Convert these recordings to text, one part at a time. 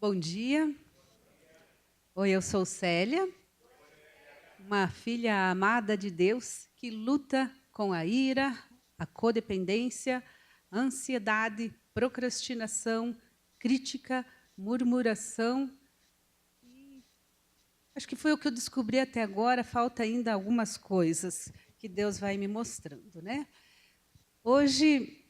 Bom dia. Oi, eu sou Célia, uma filha amada de Deus que luta com a ira, a codependência, a ansiedade, procrastinação, crítica, murmuração. Acho que foi o que eu descobri até agora, falta ainda algumas coisas que Deus vai me mostrando, né? Hoje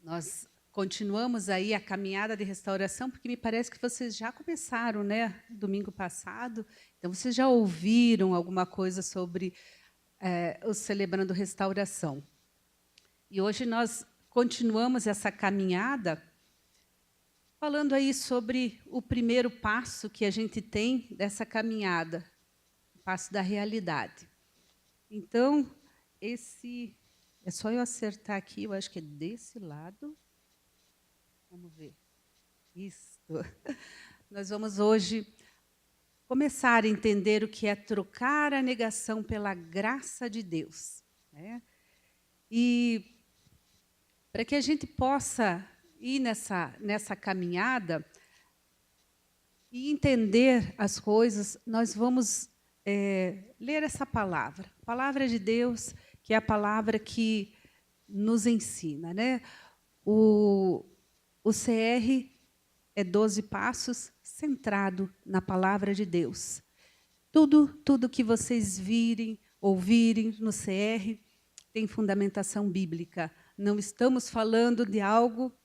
nós continuamos aí a caminhada de restauração, porque me parece que vocês já começaram, né, domingo passado. Então, vocês já ouviram alguma coisa sobre o Celebrando Restauração. E hoje nós continuamos essa caminhada falando aí sobre o primeiro passo que a gente tem dessa caminhada, o passo da realidade. Então, esse... É só eu acertar aqui, eu acho que é desse lado. Vamos ver. Isso. Nós vamos hoje começar a entender o que é trocar a negação pela graça de Deus, né? E para que a gente possa ir nessa caminhada e entender as coisas, nós vamos ler essa palavra. A palavra de Deus, que é a palavra que nos ensina, né? O CR é 12 passos centrado na palavra de Deus. Tudo que vocês virem, ouvirem no CR tem fundamentação bíblica. Não estamos falando de algo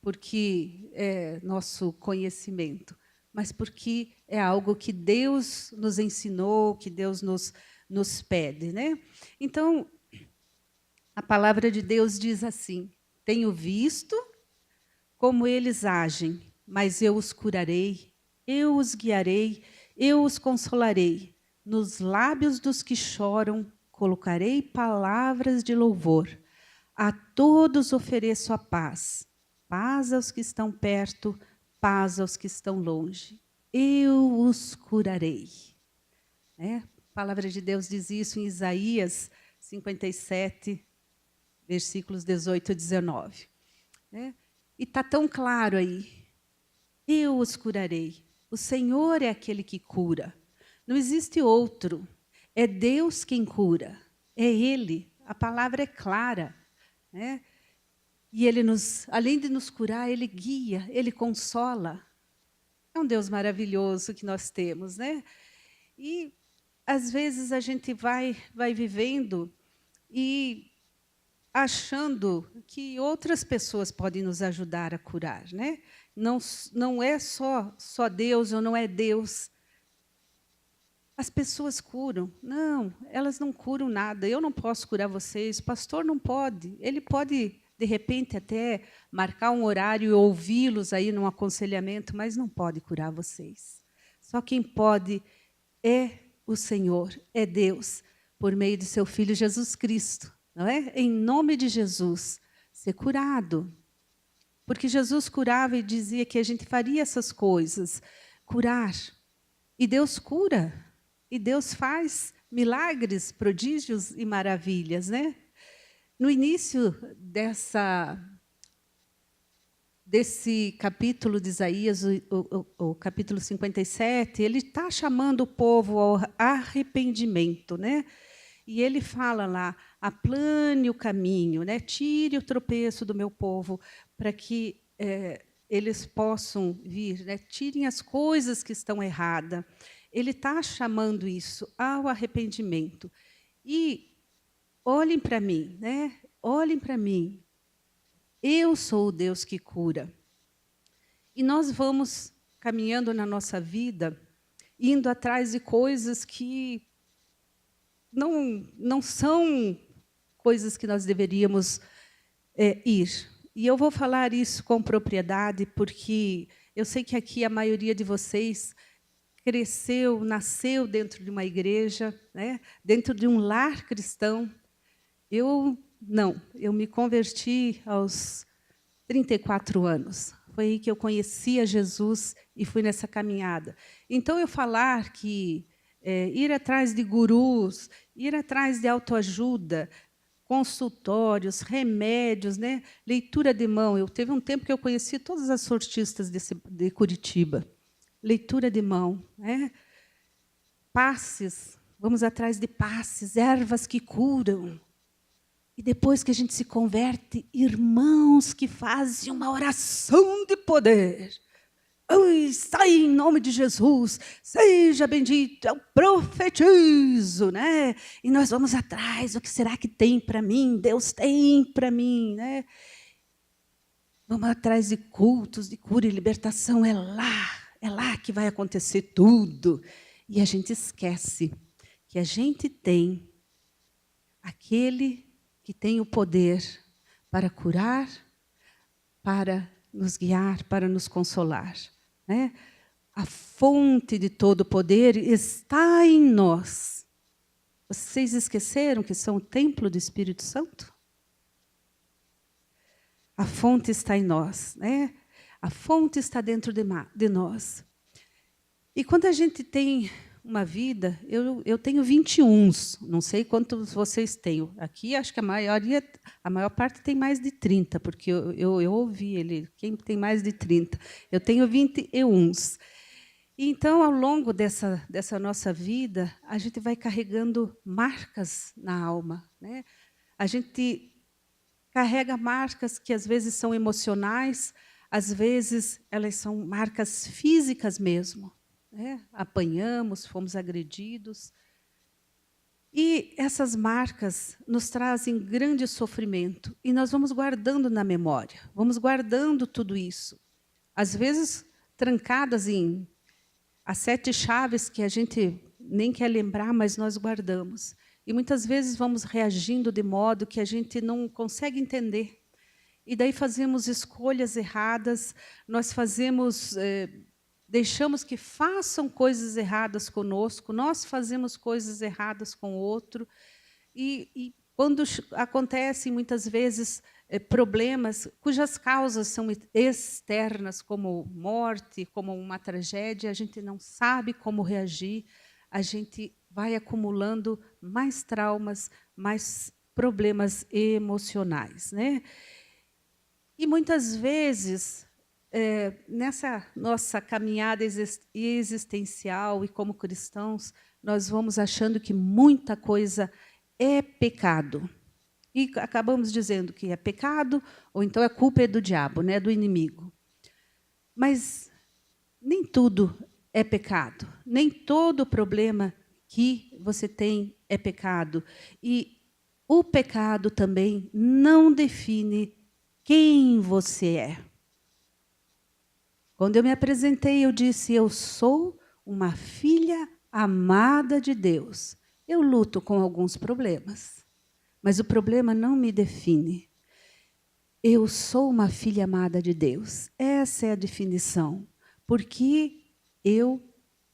porque é nosso conhecimento, mas porque é algo que Deus nos ensinou, que Deus nos pede, né? Então, a palavra de Deus diz assim: tenho visto como eles agem, mas eu os curarei, eu os guiarei, eu os consolarei. Nos lábios dos que choram, colocarei palavras de louvor. A todos ofereço a paz. Paz aos que estão perto, paz aos que estão longe. Eu os curarei. A palavra de Deus diz isso em Isaías 57, versículos 18 e 19. E está tão claro aí. Eu os curarei. O Senhor é aquele que cura. Não existe outro. É Deus quem cura. É Ele. A palavra é clara, né? E Ele além de nos curar, Ele guia, Ele consola. É um Deus maravilhoso que nós temos, né? E às vezes a gente vai vivendo e achando que outras pessoas podem nos ajudar a curar, né? Não é só Deus ou não é Deus. As pessoas curam. Não, elas não curam nada. Eu não posso curar vocês, o pastor não pode. Ele pode, de repente, até marcar um horário e ouvi-los aí num aconselhamento, mas não pode curar vocês. Só quem pode é o Senhor, é Deus, por meio de seu Filho Jesus Cristo. Não é? Em nome de Jesus, ser curado. Porque Jesus curava e dizia que a gente faria essas coisas, curar. E Deus cura. E Deus faz milagres, prodígios e maravilhas, né? No início desse capítulo de Isaías, o capítulo 57, ele está chamando o povo ao arrependimento, né? E ele fala lá: aplane o caminho, né? Tire o tropeço do meu povo, para que eles possam vir, né? Tirem as coisas que estão erradas. Ele está chamando isso ao arrependimento. E olhem para mim, né? Olhem para mim. Eu sou o Deus que cura. E nós vamos caminhando na nossa vida, indo atrás de coisas que não são coisas que nós deveríamos ir. E eu vou falar isso com propriedade, porque eu sei que aqui a maioria de vocês cresceu, nasceu dentro de uma igreja, né? Dentro de um lar cristão. Eu me converti aos 34 anos. Foi aí que eu conheci a Jesus e fui nessa caminhada. Então, eu falar que ir atrás de gurus, ir atrás de autoajuda, consultórios, remédios, né? Leitura de mão. Teve um tempo que eu conheci todas as sortistas de Curitiba. Leitura de mão, né? Passes, vamos atrás de passes, ervas que curam. E depois que a gente se converte, irmãos que fazem uma oração de poder. Ai, sai em nome de Jesus, seja bendito, eu profetizo, né? E nós vamos atrás, o que será que tem para mim? Deus tem para mim, né? Vamos atrás de cultos, de cura e libertação, é lá que vai acontecer tudo. E a gente esquece que a gente tem aquele que tem o poder para curar, para nos guiar, para nos consolar. Né? A fonte de todo poder está em nós. Vocês esqueceram que são o templo do Espírito Santo? A fonte está em nós. Né? A fonte está dentro de nós. E quando a gente tem uma vida, eu tenho 21, não sei quantos vocês têm. Aqui, acho que a maior parte tem mais de 30, porque eu ouvi ele, quem tem mais de 30? Eu tenho 21. Então, ao longo dessa nossa vida, a gente vai carregando marcas na alma. Né? A gente carrega marcas que, às vezes, são emocionais, às vezes, elas são marcas físicas mesmo. Né? Apanhamos, fomos agredidos. E essas marcas nos trazem grande sofrimento. E nós vamos guardando na memória, vamos guardando tudo isso. Às vezes, trancadas em as 7 chaves que a gente nem quer lembrar, mas nós guardamos. E muitas vezes vamos reagindo de modo que a gente não consegue entender. E daí fazemos escolhas erradas, nós deixamos que façam coisas erradas conosco, nós fazemos coisas erradas com o outro. E quando acontecem, muitas vezes, problemas cujas causas são externas, como morte, como uma tragédia, a gente não sabe como reagir, a gente vai acumulando mais traumas, mais problemas emocionais. Né? E, muitas vezes, nessa nossa caminhada existencial e como cristãos, nós vamos achando que muita coisa é pecado. E acabamos dizendo que é pecado, ou então a culpa é do diabo, né, do inimigo. Mas nem tudo é pecado. Nem todo problema que você tem é pecado. E o pecado também não define quem você é. Quando eu me apresentei, eu disse, eu sou uma filha amada de Deus. Eu luto com alguns problemas, mas o problema não me define. Eu sou uma filha amada de Deus. Essa é a definição. Porque eu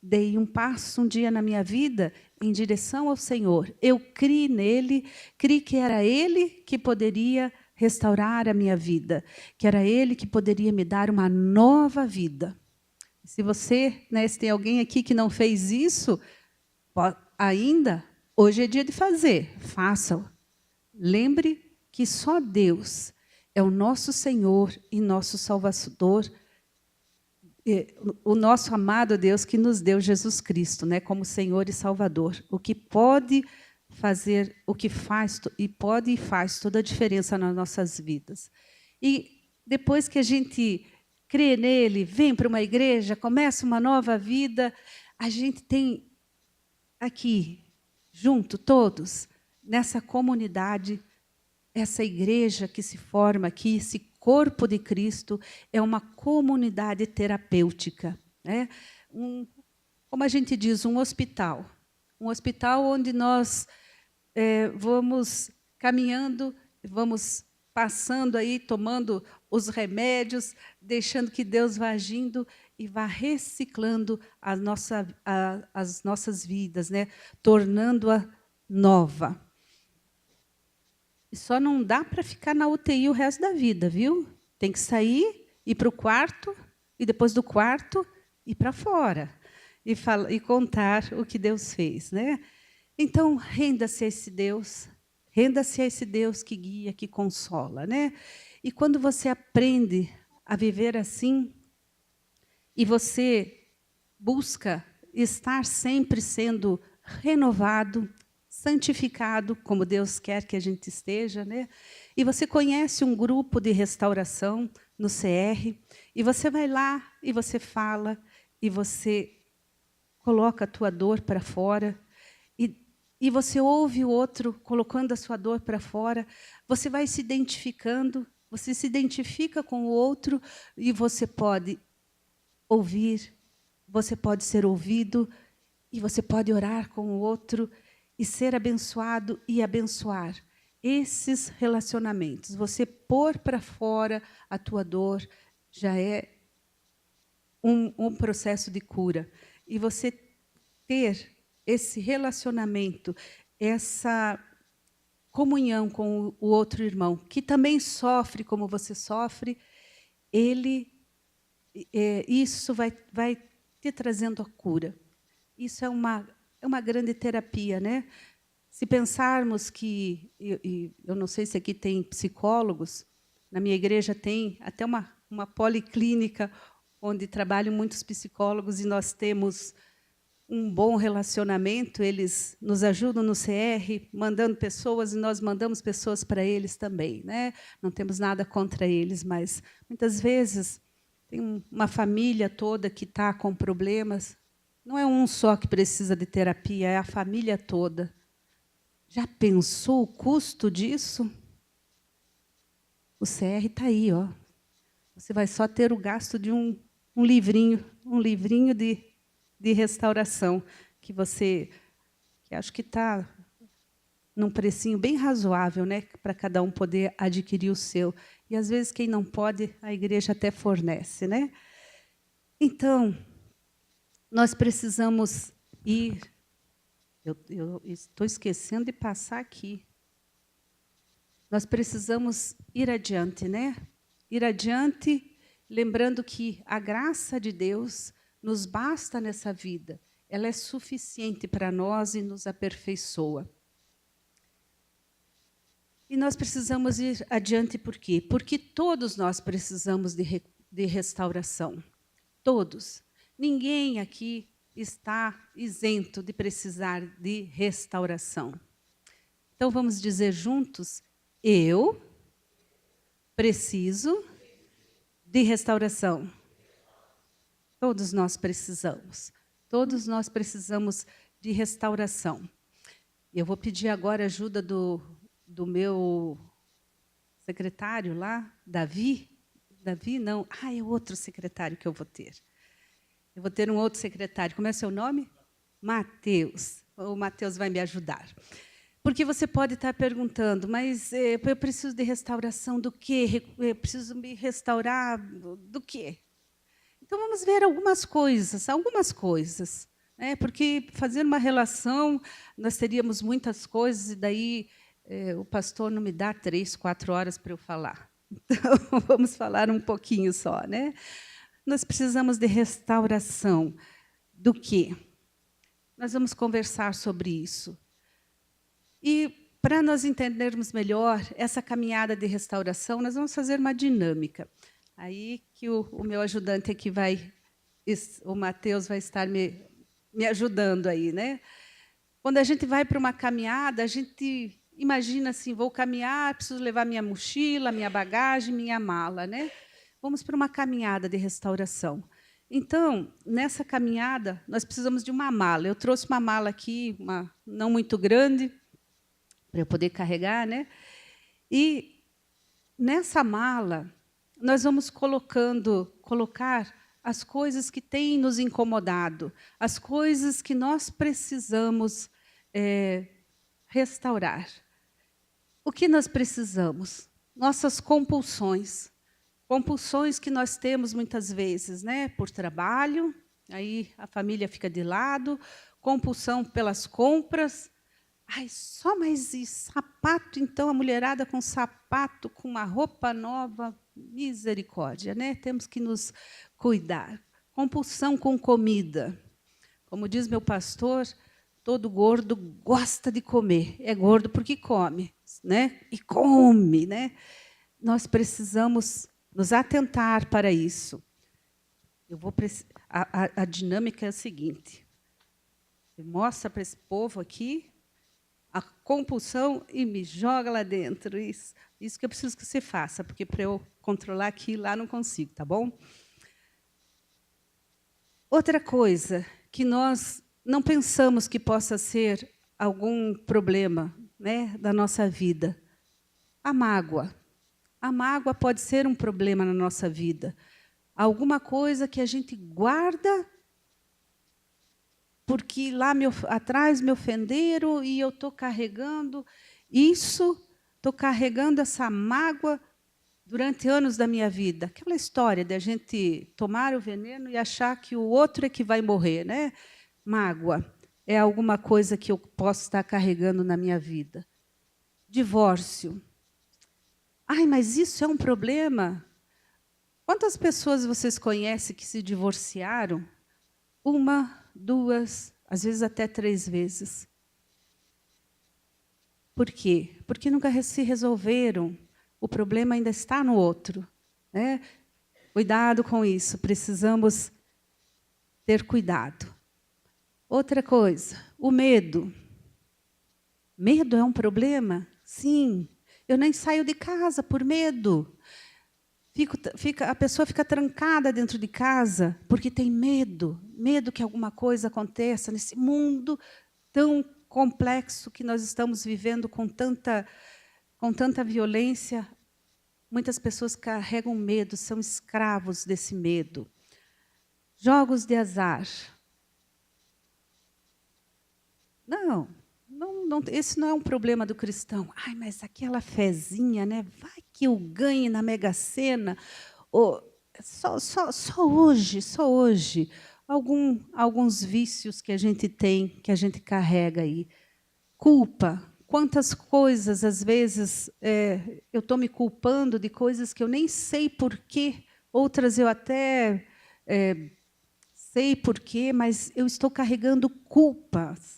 dei um passo um dia na minha vida em direção ao Senhor. Eu criei nele, criei que era Ele que poderia restaurar a minha vida, que era Ele que poderia me dar uma nova vida. Se você, né, se tem alguém aqui que não fez isso, ainda, hoje é dia de fazer, faça-o. Lembre que só Deus é o nosso Senhor e nosso Salvador, o nosso amado Deus que nos deu Jesus Cristo, né, como Senhor e Salvador, o que pode fazer, o que faz e pode e faz toda a diferença nas nossas vidas. E depois que a gente crê nele, vem para uma igreja, começa uma nova vida, a gente tem aqui, junto, todos, nessa comunidade, essa igreja que se forma aqui, esse corpo de Cristo, é uma comunidade terapêutica. Né? Como a gente diz, um hospital. Um hospital onde nós vamos caminhando, vamos passando aí, tomando os remédios, deixando que Deus vá agindo e vá reciclando as nossas vidas, né? Tornando-a nova. E só não dá para ficar na UTI o resto da vida, viu? Tem que sair, ir para o quarto, e depois do quarto, ir para fora. E contar o que Deus fez. Né? Então, renda-se a esse Deus, Renda-se a esse Deus que guia, que consola, né? E quando você aprende a viver assim, e você busca estar sempre sendo renovado, santificado, como Deus quer que a gente esteja, né? E você conhece um grupo de restauração no CR, e você vai lá, e você fala, e você coloca a tua dor para fora, e você ouve o outro colocando a sua dor para fora, você vai se identificando, você se identifica com o outro, e você pode ouvir, você pode ser ouvido, e você pode orar com o outro, e ser abençoado e abençoar. Esses relacionamentos, você pôr para fora a tua dor, já é um processo de cura. E você ter esse relacionamento, essa comunhão com o outro irmão, que também sofre como você sofre, isso vai te trazendo a cura. Isso é uma grande terapia, né? Se pensarmos que, eu não sei se aqui tem psicólogos, na minha igreja tem até uma policlínica onde trabalham muitos psicólogos, e nós temos um bom relacionamento, eles nos ajudam no CR, mandando pessoas, e nós mandamos pessoas para eles também, né? Não temos nada contra eles, mas muitas vezes tem uma família toda que está com problemas. Não é um só que precisa de terapia, é a família toda. Já pensou o custo disso? O CR está aí, ó. Você vai só ter o gasto de um livrinho de restauração, que acho que está num precinho bem razoável, né, para cada um poder adquirir o seu. E, às vezes, quem não pode, a igreja até fornece, né? Então, nós precisamos ir... Eu estou esquecendo de passar aqui. Nós precisamos ir adiante, né? Ir adiante, lembrando que a graça de Deus nos basta nessa vida. Ela é suficiente para nós e nos aperfeiçoa. E nós precisamos ir adiante por quê? Porque todos nós precisamos de restauração. Todos. Ninguém aqui está isento de precisar de restauração. Então, vamos dizer juntos: eu preciso de restauração. Todos nós precisamos. Todos nós precisamos de restauração. Eu vou pedir agora a ajuda do meu secretário lá, Davi. Davi, não. É outro secretário que eu vou ter. Eu vou ter um outro secretário. Como é o seu nome? Mateus. O Mateus vai me ajudar. Porque você pode estar perguntando, mas eu preciso de restauração do quê? Eu preciso me restaurar do quê? Então, vamos ver algumas coisas, né? Porque fazer uma relação, nós teríamos muitas coisas, e daí o pastor não me dá 3, 4 horas para eu falar. Então, vamos falar um pouquinho só, né? Nós precisamos de restauração do quê? Nós vamos conversar sobre isso. E, para nós entendermos melhor essa caminhada de restauração, nós vamos fazer uma dinâmica. Aí que o meu ajudante aqui o Mateus vai estar me ajudando aí, né? Quando a gente vai para uma caminhada, a gente imagina assim: vou caminhar, preciso levar minha mochila, minha bagagem, minha mala, né? Vamos para uma caminhada de restauração. Então, nessa caminhada, nós precisamos de uma mala. Eu trouxe uma mala aqui, não muito grande, para eu poder carregar, né? E nessa mala nós vamos colocar as coisas que têm nos incomodado, as coisas que nós precisamos restaurar. O que nós precisamos? Nossas compulsões. Compulsões que nós temos muitas vezes, né? Por trabalho, aí a família fica de lado, compulsão pelas compras. Só mais isso, sapato, então, a mulherada com sapato, com uma roupa nova, misericórdia, né? Temos que nos cuidar. Compulsão com comida. Como diz meu pastor, todo gordo gosta de comer. É gordo porque come, né? E come, né? Nós precisamos nos atentar para isso. A dinâmica é a seguinte. Você mostra para esse povo aqui a compulsão e me joga lá dentro. Isso que eu preciso que você faça, porque para eu controlar aqui, lá não consigo, tá bom? Outra coisa que nós não pensamos que possa ser algum problema, né, da nossa vida, a mágoa. A mágoa pode ser um problema na nossa vida. Alguma coisa que a gente guarda porque lá atrás me ofenderam e eu estou carregando isso, estou carregando essa mágoa durante anos da minha vida. Aquela história de a gente tomar o veneno e achar que o outro é que vai morrer, né? Mágoa é alguma coisa que eu posso estar carregando na minha vida. Divórcio. Ai, mas isso é um problema? Quantas pessoas vocês conhecem que se divorciaram? 1, 2, às vezes até 3 vezes. Por quê? Porque nunca se resolveram. O problema ainda está no outro, né? Cuidado com isso, precisamos ter cuidado. Outra coisa, o medo. Medo é um problema? Sim. Eu nem saio de casa por medo. A pessoa fica trancada dentro de casa porque tem medo. Medo que alguma coisa aconteça nesse mundo tão complexo que nós estamos vivendo com tanta violência. Muitas pessoas carregam medo, são escravos desse medo. Jogos de azar. Não, esse não é um problema do cristão. Ai, mas aquela fezinha, né? Vai que eu ganhe na Mega Sena. Ou, só hoje. Alguns vícios que a gente tem, que a gente carrega aí. Culpa. Quantas coisas, às vezes, eu estou me culpando de coisas que eu nem sei porquê. Outras eu até sei porquê, mas eu estou carregando culpas.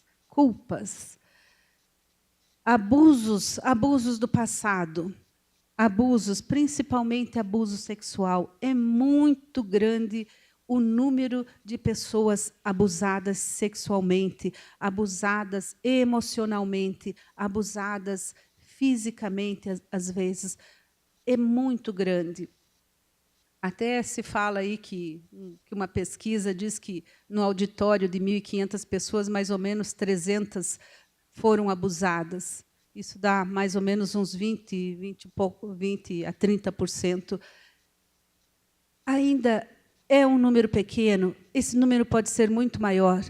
Abusos do passado. Abusos, principalmente abuso sexual. É muito grande o número de pessoas abusadas sexualmente, abusadas emocionalmente, abusadas fisicamente, às vezes. É muito grande. Até se fala aí que uma pesquisa diz que no auditório de 1.500 pessoas, mais ou menos 300 foram abusadas. Isso dá mais ou menos uns 20 a 30%. Ainda é um número pequeno, esse número pode ser muito maior.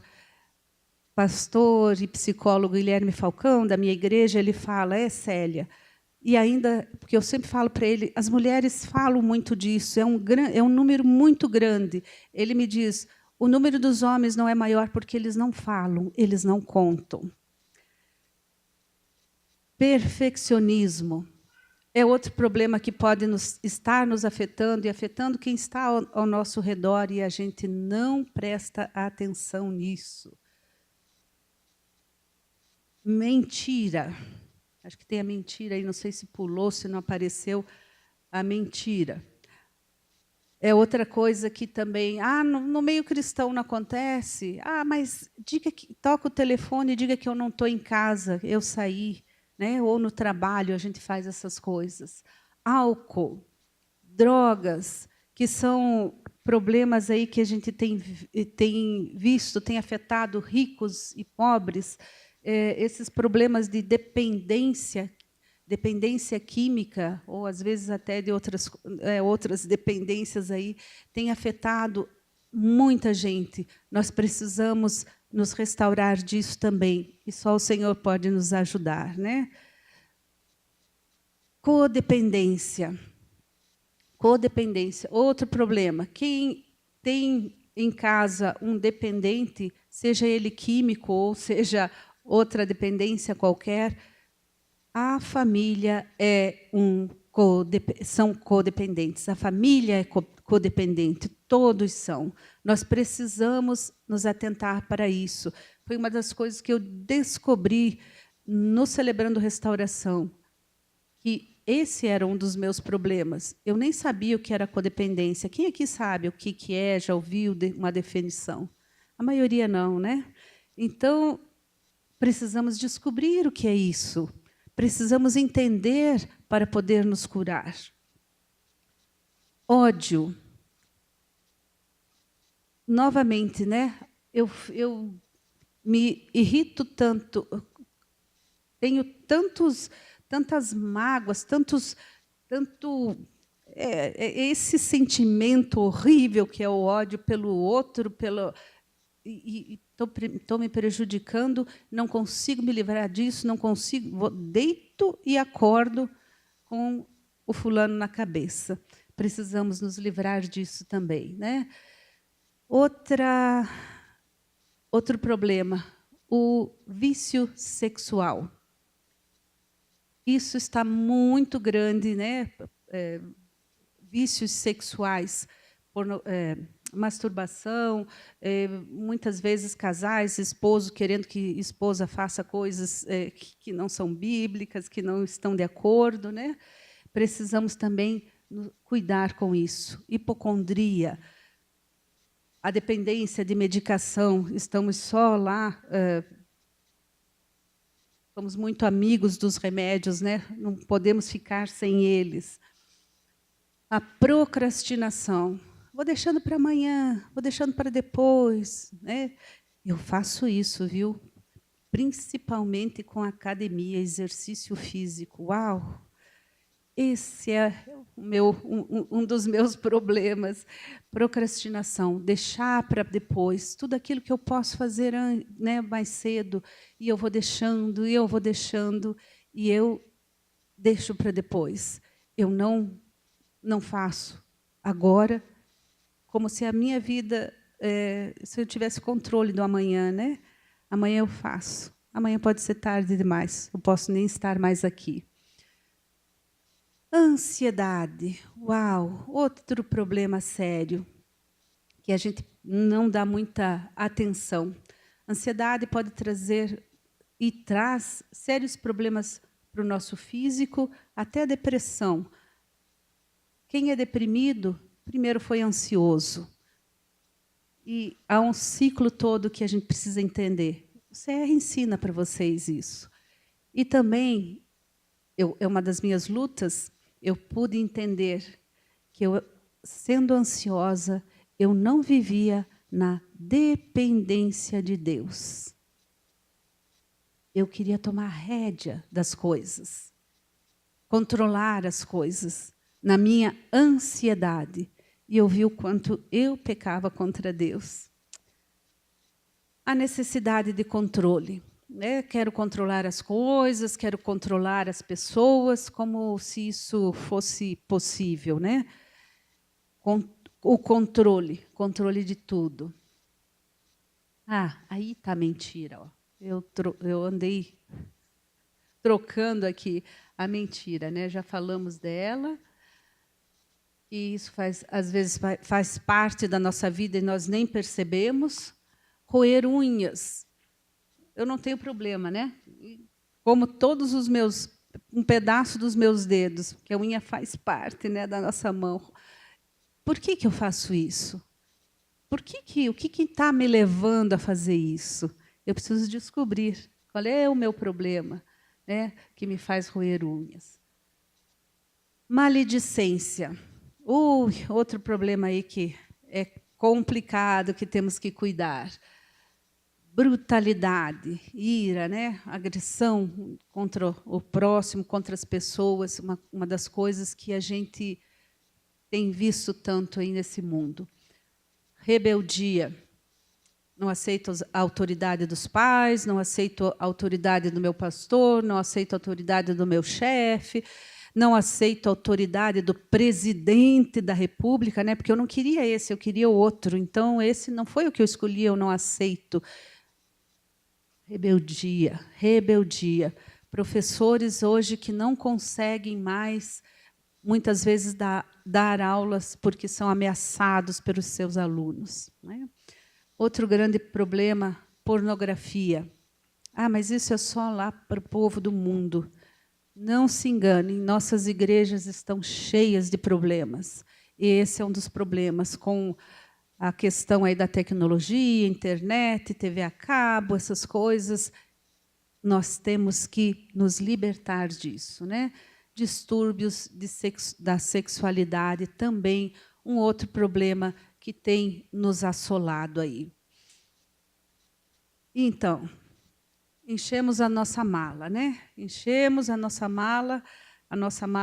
Pastor e psicólogo Guilherme Falcão, da minha igreja, ele fala, Célia, e ainda, porque eu sempre falo para ele, as mulheres falam muito disso, é um número muito grande. Ele me diz, o número dos homens não é maior porque eles não falam, eles não contam. Perfeccionismo é outro problema que pode estar nos afetando e afetando quem está ao nosso redor e a gente não presta atenção nisso. Mentira. Acho que tem a mentira aí, não sei se pulou, se não apareceu a mentira. É outra coisa que também, no meio cristão não acontece. Mas toca o telefone e diga que eu não estou em casa, eu saí, né? Ou no trabalho a gente faz essas coisas. Álcool, drogas, que são problemas aí que a gente tem visto, tem afetado ricos e pobres. Esses problemas de dependência química, ou às vezes até de outras dependências aí, tem afetado muita gente. Nós precisamos nos restaurar disso também, e só o Senhor pode nos ajudar, né? Codependência, outro problema. Quem tem em casa um dependente, seja ele químico ou seja outra dependência qualquer, a família é um são codependentes, a família é codependente, todos são. Nós precisamos nos atentar para isso. Foi uma das coisas que eu descobri no Celebrando Restauração, que esse era um dos meus problemas. Eu nem sabia o que era codependência. Quem aqui sabe o que é, já ouviu uma definição? A maioria não, né? Então, precisamos descobrir o que é isso. Precisamos entender para poder nos curar. Ódio. Novamente, né? Eu me irrito tanto, tenho tantas mágoas, esse sentimento horrível que é o ódio pelo outro, e estou me prejudicando, não consigo me livrar disso, não consigo, deito e acordo com o fulano na cabeça. Precisamos nos livrar disso também, né? Outro problema, o vício sexual. Isso está muito grande, né? Vícios sexuais, masturbação, muitas vezes casais, esposo querendo que esposa faça coisas que não são bíblicas, que não estão de acordo, né? Precisamos também cuidar com isso. Hipocondria, a dependência de medicação, estamos só lá, somos muito amigos dos remédios, né? Não podemos ficar sem eles. A procrastinação. Vou deixando para amanhã, vou deixando para depois, né? Eu faço isso, viu? Principalmente com academia, exercício físico. Uau! Esse é um dos meus problemas. Procrastinação, deixar para depois. Tudo aquilo que eu posso fazer, né, mais cedo, e eu vou deixando, e eu deixo para depois. Eu não faço agora, como se a minha vida, se eu tivesse controle do amanhã, né? Amanhã eu faço. Amanhã pode ser tarde demais, eu posso nem estar mais aqui. Ansiedade. Uau! Outro problema sério, que a gente não dá muita atenção. Ansiedade pode trazer e traz sérios problemas para o nosso físico, até depressão. Quem é deprimido, primeiro foi ansioso. E há um ciclo todo que a gente precisa entender. O CR ensina para vocês isso. E também, é uma das minhas lutas, eu pude entender que, sendo ansiosa, eu não vivia na dependência de Deus. Eu queria tomar rédea das coisas, controlar as coisas, na minha ansiedade. E eu vi o quanto eu pecava contra Deus. A necessidade de controle. Quero controlar as coisas, quero controlar as pessoas, como se isso fosse possível, né? O controle de tudo. Aí está a mentira. Ó. Eu andei trocando aqui a mentira, né? Já falamos dela, e isso às vezes faz parte da nossa vida e nós nem percebemos. Roer unhas. Eu não tenho problema, né? Como todos os meus, um pedaço dos meus dedos, que a unha faz parte, né, da nossa mão. Por que eu faço isso? O que está me levando a fazer isso? Eu preciso descobrir qual é o meu problema, né, que me faz roer unhas. Maledicência. Outro problema aí que é complicado, que temos que cuidar. Brutalidade, ira, né? Agressão contra o próximo, contra as pessoas, uma das coisas que a gente tem visto tanto aí nesse mundo. Rebeldia. Não aceito a autoridade dos pais, não aceito a autoridade do meu pastor, não aceito a autoridade do meu chefe, não aceito a autoridade do presidente da República, né? Porque eu não queria esse, eu queria o outro. Então, esse não foi o que eu escolhi, eu não aceito. Rebeldia. Professores hoje que não conseguem mais muitas vezes dar aulas porque são ameaçados pelos seus alunos, né? Outro grande problema, pornografia. Ah, mas isso é só lá para o povo do mundo. Não se enganem, nossas igrejas estão cheias de problemas. E esse é um dos problemas com a questão aí da tecnologia, internet, TV a cabo, essas coisas. Nós temos que nos libertar disso, né? Distúrbios da sexualidade também, um outro problema que tem nos assolado aí. Então, enchemos a nossa mala, né? Enchemos a nossa mala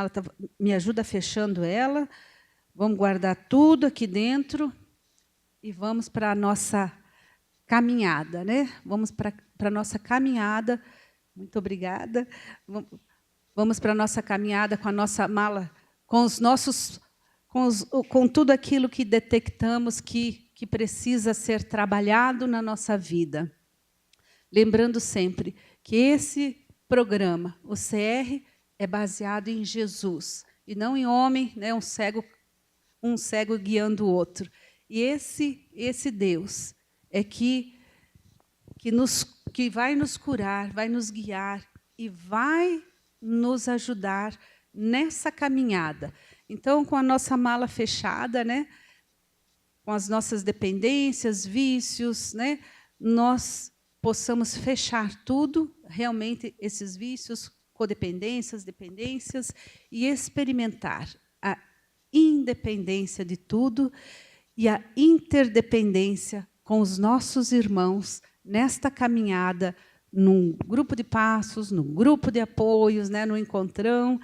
tá, me ajuda fechando ela, vamos guardar tudo aqui dentro e vamos para a nossa caminhada, né? Vamos para a nossa caminhada. Muito obrigada. Vamos para a nossa caminhada com a nossa mala, com tudo aquilo que detectamos que precisa ser trabalhado na nossa vida. Lembrando sempre que esse programa, o CR, é baseado em Jesus, e não em homem, né, um cego guiando o outro. E esse Deus é que vai nos curar, vai nos guiar e vai nos ajudar nessa caminhada. Então, com a nossa mala fechada, né, com as nossas dependências, vícios, né, nós possamos fechar tudo, realmente, esses vícios, codependências, dependências, e experimentar a independência de tudo e a interdependência com os nossos irmãos nesta caminhada, num grupo de passos, num grupo de apoios, né, no encontrão,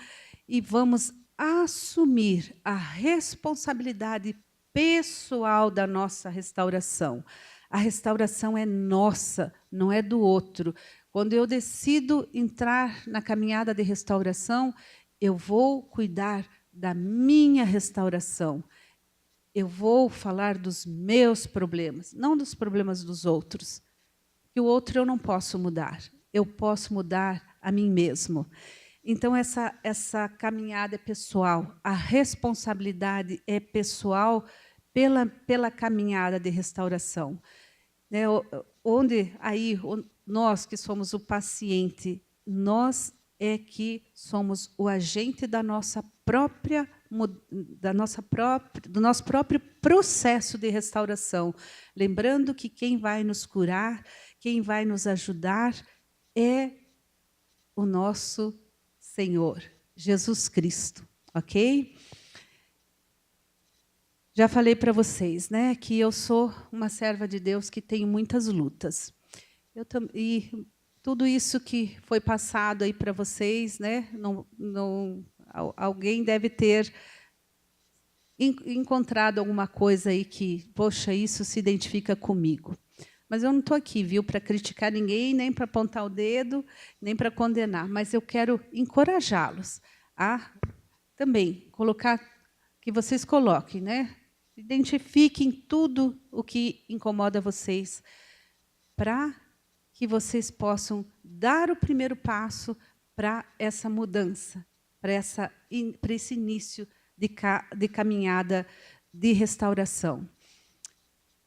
e vamos assumir a responsabilidade pessoal da nossa restauração. A restauração é nossa, não é do outro. Quando eu decido entrar na caminhada de restauração, eu vou cuidar da minha restauração. Eu vou falar dos meus problemas, não dos problemas dos outros. Que o outro eu não posso mudar, eu posso mudar a mim mesmo. Então, essa caminhada é pessoal, a responsabilidade é pessoal pela caminhada de restauração. Né, nós que somos o paciente, nós é que somos o agente do nosso próprio processo de restauração. Lembrando que quem vai nos curar, quem vai nos ajudar é o nosso Senhor, Jesus Cristo, ok? Já falei para vocês, né, que eu sou uma serva de Deus que tenho muitas lutas. E tudo isso que foi passado aí para vocês, né, alguém deve ter encontrado alguma coisa aí que, poxa, isso se identifica comigo. Mas eu não estou aqui, viu, para criticar ninguém, nem para apontar o dedo, nem para condenar, mas eu quero encorajá-los a também que vocês coloquem, né? Identifiquem tudo o que incomoda vocês, para que vocês possam dar o primeiro passo para essa mudança, para esse início de caminhada de restauração.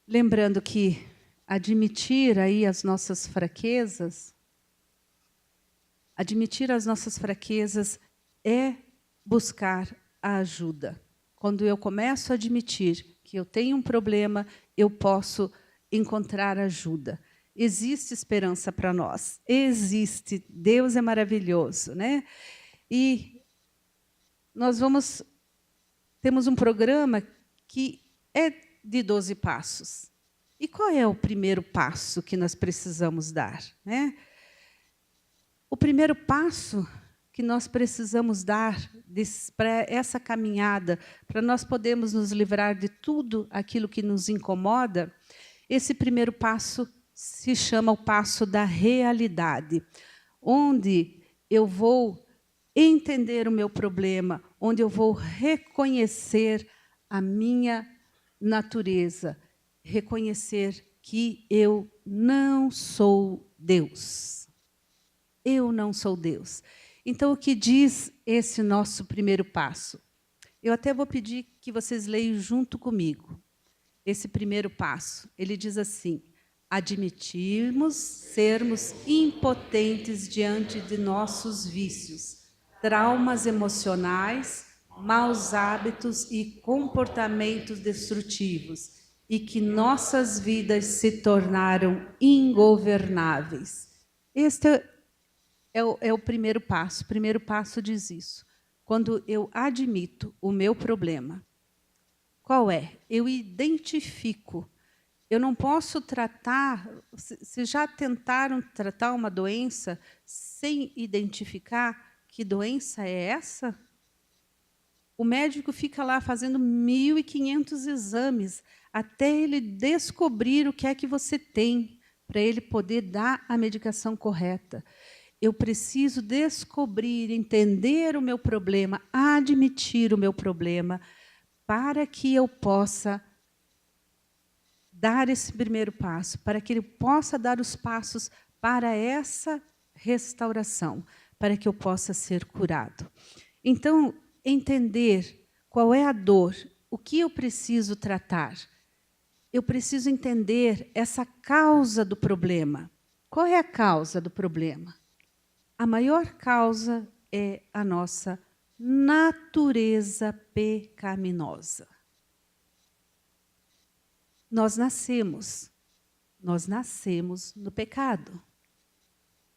Lembrando que admitir as nossas fraquezas é buscar a ajuda. Quando eu começo a admitir que eu tenho um problema, eu posso encontrar ajuda. Existe esperança para nós. Existe. Deus é maravilhoso, né? E nós temos um programa que é de 12 passos. E qual é o primeiro passo que nós precisamos dar, né? O primeiro passo que nós precisamos dar para essa caminhada, para nós podermos nos livrar de tudo aquilo que nos incomoda, esse primeiro passo se chama o passo da realidade, onde eu vou entender o meu problema, onde eu vou reconhecer a minha natureza, reconhecer que eu não sou Deus. Eu não sou Deus. Então, o que diz esse nosso primeiro passo? Eu até vou pedir que vocês leiam junto comigo esse primeiro passo. Ele diz assim: admitirmos sermos impotentes diante de nossos vícios, traumas emocionais, maus hábitos e comportamentos destrutivos, e que nossas vidas se tornaram ingovernáveis. Este é o primeiro passo. O primeiro passo diz isso. Quando eu admito o meu problema, qual é? Eu identifico. Eu não posso tratar... Se já tentaram tratar uma doença sem identificar que doença é essa? O médico fica lá fazendo 1.500 exames até ele descobrir o que é que você tem, para ele poder dar a medicação correta. Eu preciso descobrir, entender o meu problema, admitir o meu problema, para que eu possa dar esse primeiro passo, para que ele possa dar os passos para essa restauração, para que eu possa ser curado. Então, entender qual é a dor, o que eu preciso tratar. Eu preciso entender essa causa do problema. Qual é a causa do problema? A maior causa é a nossa natureza pecaminosa. Nós nascemos no pecado.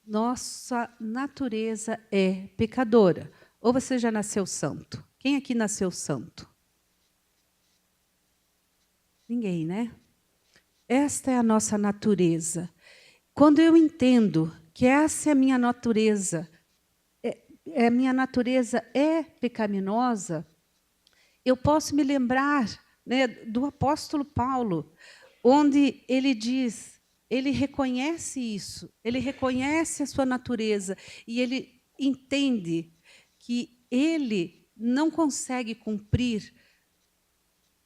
Nossa natureza é pecadora. Ou você já nasceu santo? Quem aqui nasceu santo? Ninguém, né? Esta é a nossa natureza. Quando eu entendo que essa é a minha natureza, a minha natureza é pecaminosa, eu posso me lembrar, né, do apóstolo Paulo, onde ele diz, ele reconhece isso, ele reconhece a sua natureza e ele entende que ele não consegue cumprir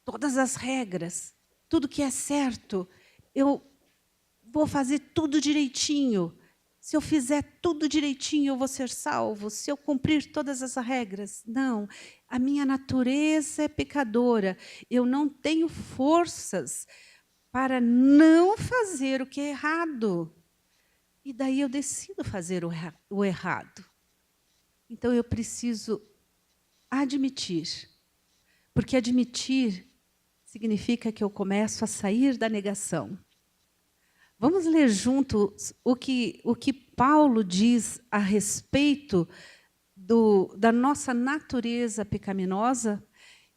todas as regras, tudo que é certo. Eu vou fazer tudo direitinho. Se eu fizer tudo direitinho, eu vou ser salvo. Se eu cumprir todas as regras. Não, a minha natureza é pecadora. Eu não tenho forças para não fazer o que é errado. E daí eu decido fazer o errado. Então eu preciso admitir. Porque admitir significa que eu começo a sair da negação. Vamos ler juntos o que Paulo diz a respeito da nossa natureza pecaminosa.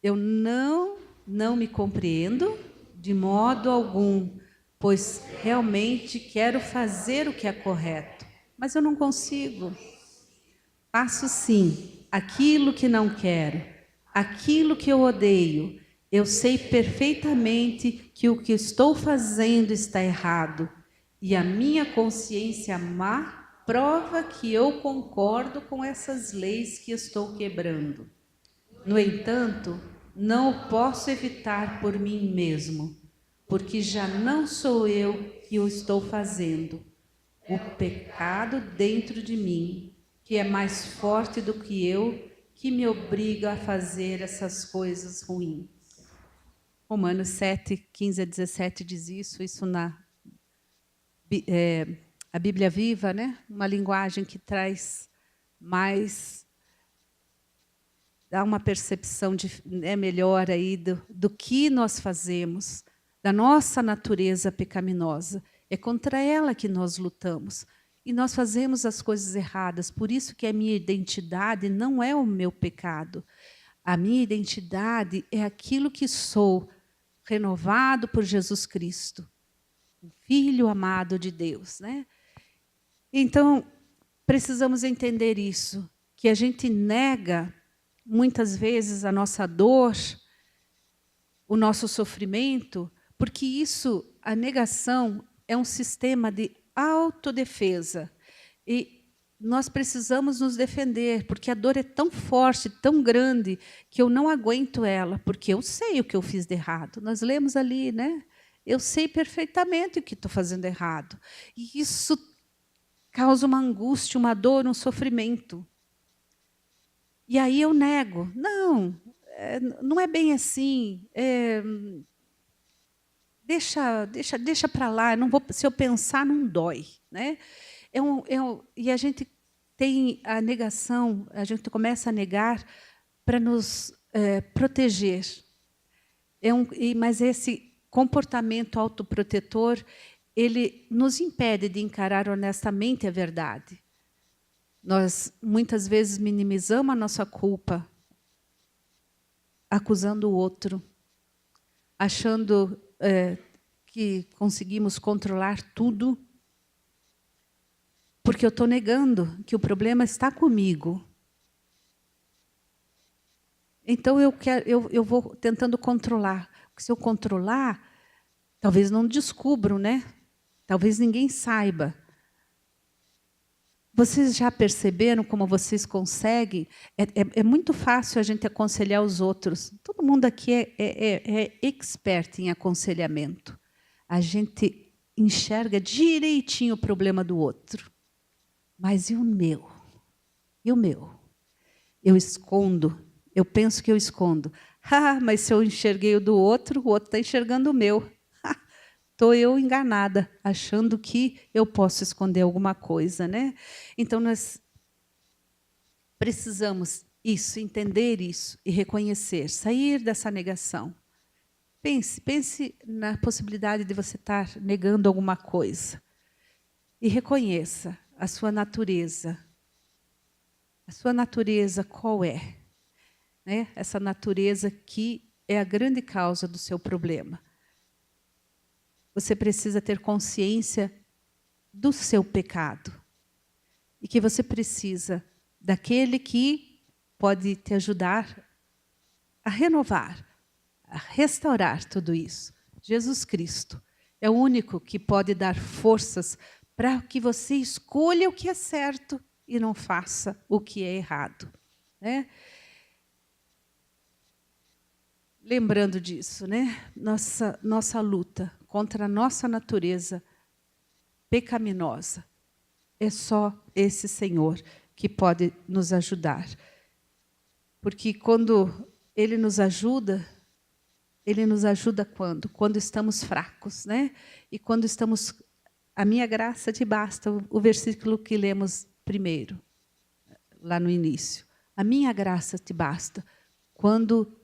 Eu não me compreendo de modo algum, pois realmente quero fazer o que é correto, mas eu não consigo. Faço sim aquilo que não quero, aquilo que eu odeio. Eu sei perfeitamente que o que estou fazendo está errado. E a minha consciência má prova que eu concordo com essas leis que estou quebrando. No entanto, não o posso evitar por mim mesmo, porque já não sou eu que o estou fazendo. O pecado dentro de mim, que é mais forte do que eu, que me obriga a fazer essas coisas ruins. Romanos 7, 15 a 17 diz isso na a Bíblia Viva, né? Uma linguagem que traz mais, dá uma percepção melhor aí do que nós fazemos, da nossa natureza pecaminosa. É contra ela que nós lutamos. E nós fazemos as coisas erradas. Por isso que a minha identidade não é o meu pecado. A minha identidade é aquilo que sou, renovado por Jesus Cristo, o Filho amado de Deus, né? Então, precisamos entender isso, que a gente nega, muitas vezes, a nossa dor, o nosso sofrimento, porque isso, a negação, é um sistema de autodefesa. E nós precisamos nos defender, porque a dor é tão forte, tão grande, que eu não aguento ela, porque eu sei o que eu fiz de errado. Nós lemos ali, né? Eu sei perfeitamente o que estou fazendo errado. E isso causa uma angústia, uma dor, um sofrimento. E aí eu nego. Não, não é bem assim, deixa para lá, não vou, se eu pensar, não dói. Né? E a gente tem a negação, a gente começa a negar para nos proteger. Mas esse comportamento autoprotetor, ele nos impede de encarar honestamente a verdade. Nós, muitas vezes, minimizamos a nossa culpa, acusando o outro, achando que conseguimos controlar tudo, porque eu estou negando que o problema está comigo. Então, eu vou tentando controlar. Porque se eu controlar, talvez não descubram, né? Talvez ninguém saiba. Vocês já perceberam como vocês conseguem? É muito fácil a gente aconselhar os outros. Todo mundo aqui é expert em aconselhamento. A gente enxerga direitinho o problema do outro. Mas e o meu? E o meu? Eu escondo. Eu penso que eu escondo. Mas se eu enxerguei o do outro, o outro está enxergando o meu. Estou eu enganada, achando que eu posso esconder alguma coisa. Né? Então, nós precisamos entender isso e reconhecer, sair dessa negação. Pense na possibilidade de você estar negando alguma coisa. E reconheça a sua natureza. A sua natureza qual é? Né? Essa natureza que é a grande causa do seu problema. Você precisa ter consciência do seu pecado. E que você precisa daquele que pode te ajudar a renovar, a restaurar tudo isso. Jesus Cristo é o único que pode dar forças para que você escolha o que é certo e não faça o que é errado. Né? Lembrando disso, né? Nossa luta contra a nossa natureza pecaminosa. É só esse Senhor que pode nos ajudar. Porque quando Ele nos ajuda quando? Quando estamos fracos. Né? E quando estamos... A minha graça te basta, o versículo que lemos primeiro, lá no início. A minha graça te basta. Quando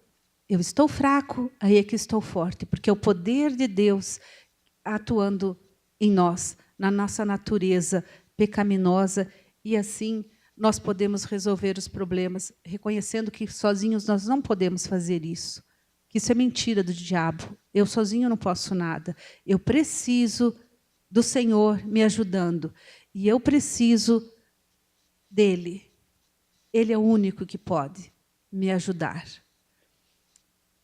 eu estou fraco, aí é que estou forte, porque é o poder de Deus atuando em nós, na nossa natureza pecaminosa, e assim nós podemos resolver os problemas, reconhecendo que sozinhos nós não podemos fazer isso, que isso é mentira do diabo. Eu sozinho não posso nada. Eu preciso do Senhor me ajudando, e eu preciso dele. Ele é o único que pode me ajudar.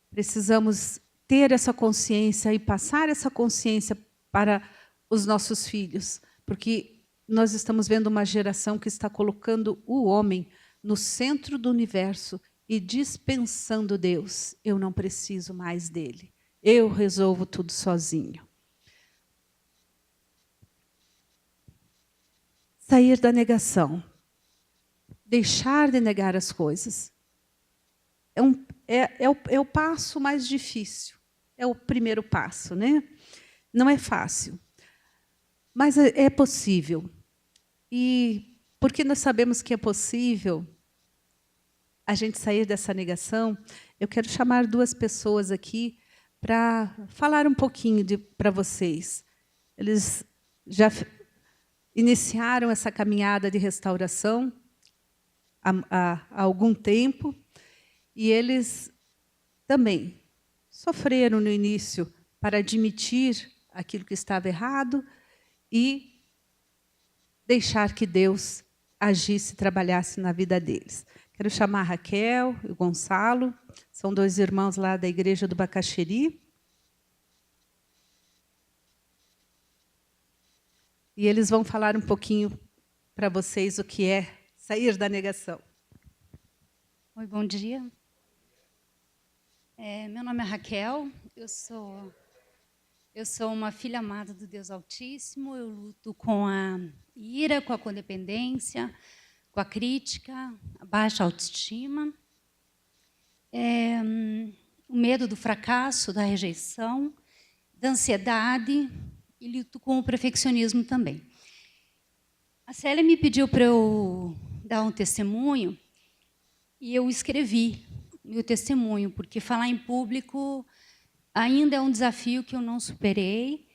Precisamos ter essa consciência e passar essa consciência para os nossos filhos, porque nós estamos vendo uma geração que está colocando o homem no centro do universo e dispensando Deus. Eu não preciso mais dele. Eu resolvo tudo sozinho. Sair da negação. Deixar de negar as coisas. É o passo mais difícil. É o primeiro passo, né? Não é fácil. Mas é possível. E porque nós sabemos que é possível a gente sair dessa negação, eu quero chamar duas pessoas aqui para falar um pouquinho para vocês. Eles já iniciaram essa caminhada de restauração há algum tempo, e eles também sofreram no início para admitir aquilo que estava errado e deixar que Deus agisse, trabalhasse na vida deles. Quero chamar a Raquel e o Gonçalo, são dois irmãos lá da igreja do Bacaxeri. E eles vão falar um pouquinho para vocês o que é sair da negação. Oi, bom dia. Meu nome é Raquel, eu sou uma filha amada do Deus Altíssimo, eu luto com a ira, com a codependência, com a crítica, a baixa autoestima. o medo do fracasso, da rejeição, da ansiedade e luto com o perfeccionismo também. A Célia me pediu para eu dar um testemunho e eu escrevi meu testemunho, porque falar em público ainda é um desafio que eu não superei.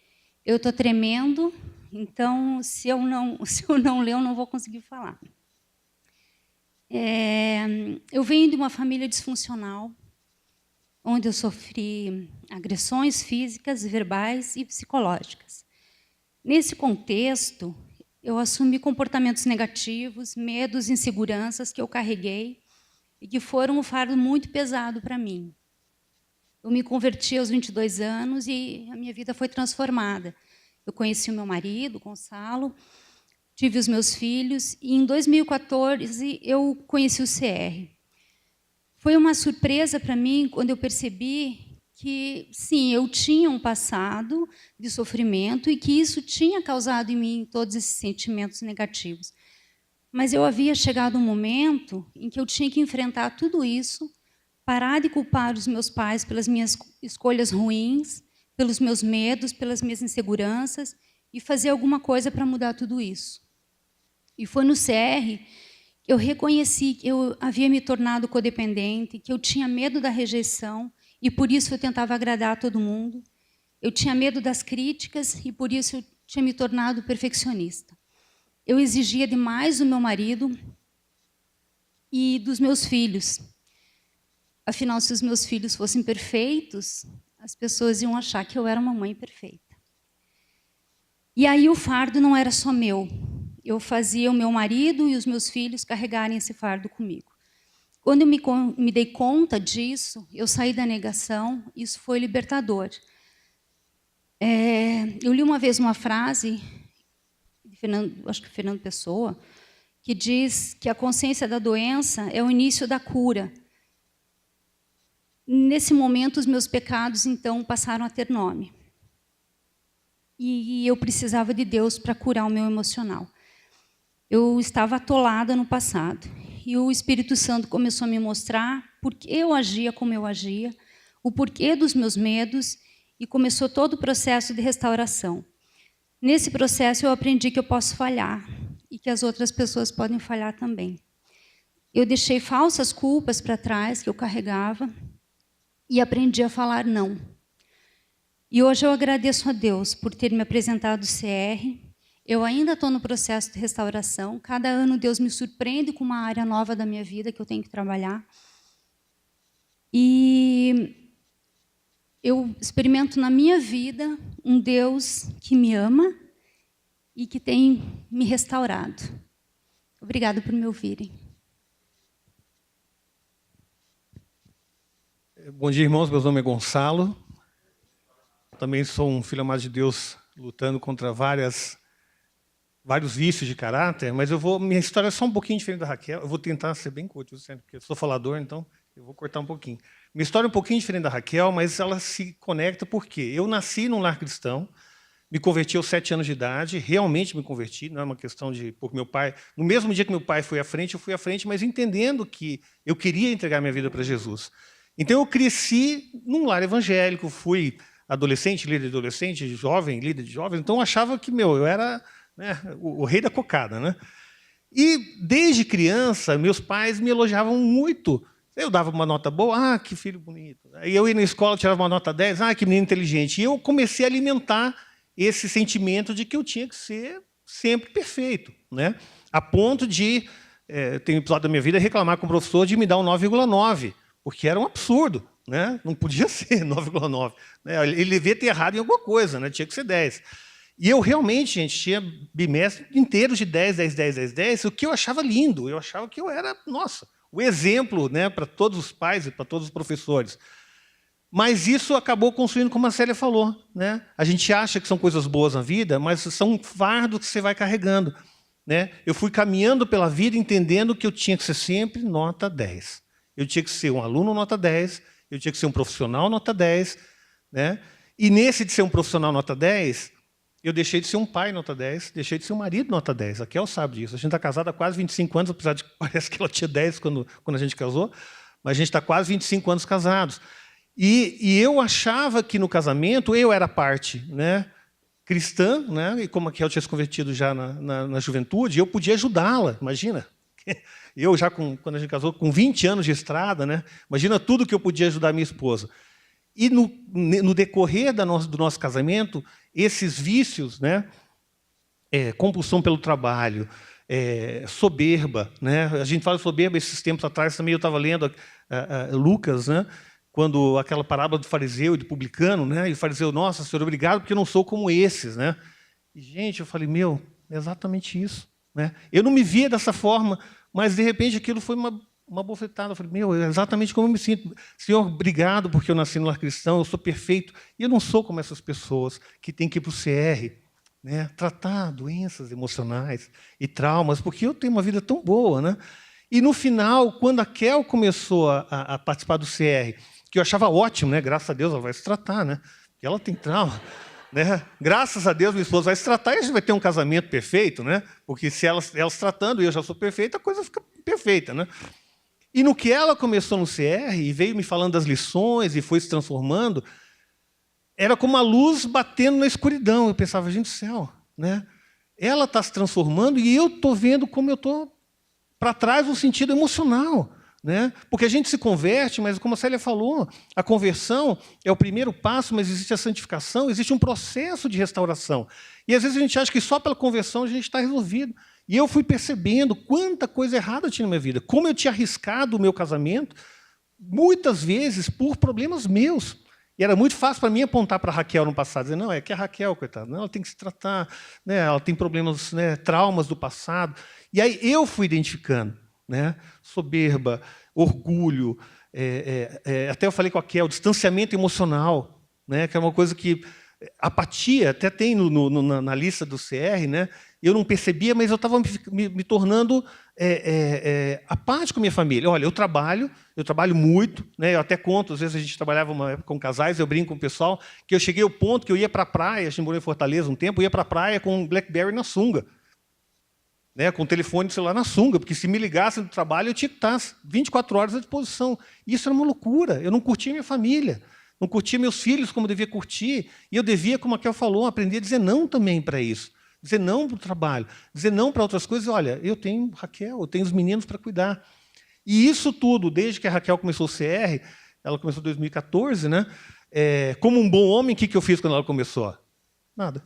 Eu estou tremendo, então, se eu não ler, eu não vou conseguir falar. Eu venho de uma família disfuncional, onde eu sofri agressões físicas, verbais e psicológicas. Nesse contexto, eu assumi comportamentos negativos, medos, inseguranças que eu carreguei e que foram um fardo muito pesado para mim. Eu me converti aos 22 anos e a minha vida foi transformada. Eu conheci o meu marido, Gonçalo, tive os meus filhos e, em 2014, eu conheci o CR. Foi uma surpresa para mim quando eu percebi que, sim, eu tinha um passado de sofrimento e que isso tinha causado em mim todos esses sentimentos negativos. Mas eu havia chegado um momento em que eu tinha que enfrentar tudo isso, parar de culpar os meus pais pelas minhas escolhas ruins, pelos meus medos, pelas minhas inseguranças e fazer alguma coisa para mudar tudo isso. E foi no CR que eu reconheci que eu havia me tornado codependente, que eu tinha medo da rejeição e por isso eu tentava agradar a todo mundo. Eu tinha medo das críticas e por isso eu tinha me tornado perfeccionista. Eu exigia demais do meu marido e dos meus filhos. Afinal, se os meus filhos fossem perfeitos, as pessoas iam achar que eu era uma mãe perfeita. E aí o fardo não era só meu. Eu fazia o meu marido e os meus filhos carregarem esse fardo comigo. Quando eu me dei conta disso, eu saí da negação, isso foi libertador. Eu li uma vez uma frase, acho que Fernando Pessoa, que diz que a consciência da doença é o início da cura. Nesse momento, os meus pecados, então, passaram a ter nome. E eu precisava de Deus para curar o meu emocional. Eu estava atolada no passado. E o Espírito Santo começou a me mostrar por que eu agia como eu agia, o porquê dos meus medos, e começou todo o processo de restauração. Nesse processo, eu aprendi que eu posso falhar e que as outras pessoas podem falhar também. Eu deixei falsas culpas para trás que eu carregava e aprendi a falar não. E hoje eu agradeço a Deus por ter me apresentado o CR. Eu ainda estou no processo de restauração. Cada ano Deus me surpreende com uma área nova da minha vida que eu tenho que trabalhar. E eu experimento na minha vida um Deus que me ama e que tem me restaurado. Obrigada por me ouvirem. Bom dia, irmãos. Meu nome é Gonçalo. Também sou um filho amado de Deus lutando contra vários vícios de caráter, mas minha história é só um pouquinho diferente da Raquel. Eu vou tentar ser bem curto, porque eu sou falador, então eu vou cortar um pouquinho. Minha história é um pouquinho diferente da Raquel, mas ela se conecta porque eu nasci num lar cristão, me converti aos 7 anos de idade, realmente me converti, não é uma questão de... Porque meu pai, no mesmo dia que meu pai foi à frente, eu fui à frente, mas entendendo que eu queria entregar minha vida para Jesus. Então eu cresci num lar evangélico, fui adolescente, líder de adolescente, jovem, líder de jovens, então eu achava que eu era, né, o rei da cocada, né? E desde criança, meus pais me elogiavam muito. Eu dava uma nota boa, que filho bonito. Aí eu ia na escola, tirava uma nota 10, que menino inteligente. E eu comecei a alimentar esse sentimento de que eu tinha que ser sempre perfeito, né? A ponto de, tem um episódio da minha vida, reclamar com o professor de me dar um 9,9, porque era um absurdo, né? Não podia ser 9,9. Né? Ele devia ter errado em alguma coisa, né? Tinha que ser 10. E eu realmente, gente, tinha bimestre inteiro de 10, 10, 10, 10, 10, o que eu achava lindo. Eu achava que eu era, nossa, o exemplo, né, para todos os pais e para todos os professores. Mas isso acabou construindo, como a Célia falou, né? A gente acha que são coisas boas na vida, mas são fardos que você vai carregando, né? Eu fui caminhando pela vida entendendo que eu tinha que ser sempre nota 10. Eu tinha que ser um aluno nota 10, eu tinha que ser um profissional nota 10, né? E nesse de ser um profissional nota 10, eu deixei de ser um pai nota 10, deixei de ser um marido nota 10. A Kel sabe disso. A gente está casado há quase 25 anos, apesar de que parece que ela tinha 10 quando a gente casou. mas a gente está quase 25 anos casados. E eu achava que no casamento eu era parte, né, cristã, né, e como a Raquel tinha se convertido já na juventude, eu podia ajudá-la, imagina. Eu já, quando a gente casou, com 20 anos de estrada, né, imagina tudo que eu podia ajudar a minha esposa. E no decorrer do nosso casamento, esses vícios, né, compulsão pelo trabalho, soberba, né? A gente fala soberba esses tempos atrás também. Eu estava lendo Lucas, né? Quando aquela parábola do fariseu e do publicano, né? E o fariseu, nossa, Senhor, obrigado, porque eu não sou como esses, né? E gente, eu falei, meu, é exatamente isso, né? Eu não me via dessa forma, mas de repente aquilo foi uma bofetada. Eu falei, meu, é exatamente como eu me sinto. Senhor, obrigado, porque eu nasci no lar cristão, eu sou perfeito e eu não sou como essas pessoas que têm que ir para o CR. Né, tratar doenças emocionais e traumas, porque eu tenho uma vida tão boa. Né? E, no final, quando a Kel começou a participar do CR, que eu achava ótimo, né? Graças a Deus ela vai se tratar, né? Porque ela tem trauma. Né? Graças a Deus minha esposa vai se tratar e a gente vai ter um casamento perfeito, né? Porque se ela se tratando e eu já sou perfeita, a coisa fica perfeita. Né? E no que ela começou no CR e veio me falando das lições e foi se transformando, era como a luz batendo na escuridão. Eu pensava, gente do céu, né? Ela está se transformando e eu estou vendo como eu estou para trás no sentido emocional. Né? Porque a gente se converte, mas, como a Célia falou, a conversão é o primeiro passo, mas existe a santificação, existe um processo de restauração. E, às vezes, a gente acha que só pela conversão a gente está resolvido. E eu fui percebendo quanta coisa errada tinha na minha vida, como eu tinha arriscado o meu casamento, muitas vezes por problemas meus. E era muito fácil para mim apontar para a Raquel no passado, dizer, não, é que a Raquel, coitada, não, ela tem que se tratar, né, ela tem problemas, né, traumas do passado. E aí eu fui identificando, né, soberba, orgulho, até eu falei com a Raquel, distanciamento emocional, né, que é uma coisa que apatia, até tem na lista do CR, né, eu não percebia, mas eu estava me tornando apático com a minha família. Olha, eu trabalho muito, né? Eu até conto, às vezes a gente trabalhava uma época com casais, eu brinco com o pessoal, que eu cheguei ao ponto que eu ia para a praia, a gente morou em Fortaleza um tempo, eu ia para a praia com um BlackBerry na sunga, né? Com o telefone celular na sunga, porque se me ligassem do trabalho, eu tinha que estar 24 horas à disposição. Isso era uma loucura, eu não curtia minha família, não curtia meus filhos como eu devia curtir, e eu devia, como a Raquel falou, aprender a dizer não também para isso. Dizer não para o trabalho, dizer não para outras coisas. Olha, eu tenho Raquel, eu tenho os meninos para cuidar. E isso tudo, desde que a Raquel começou o CR, ela começou em 2014, né? Como um bom homem, o que eu fiz quando ela começou? Nada.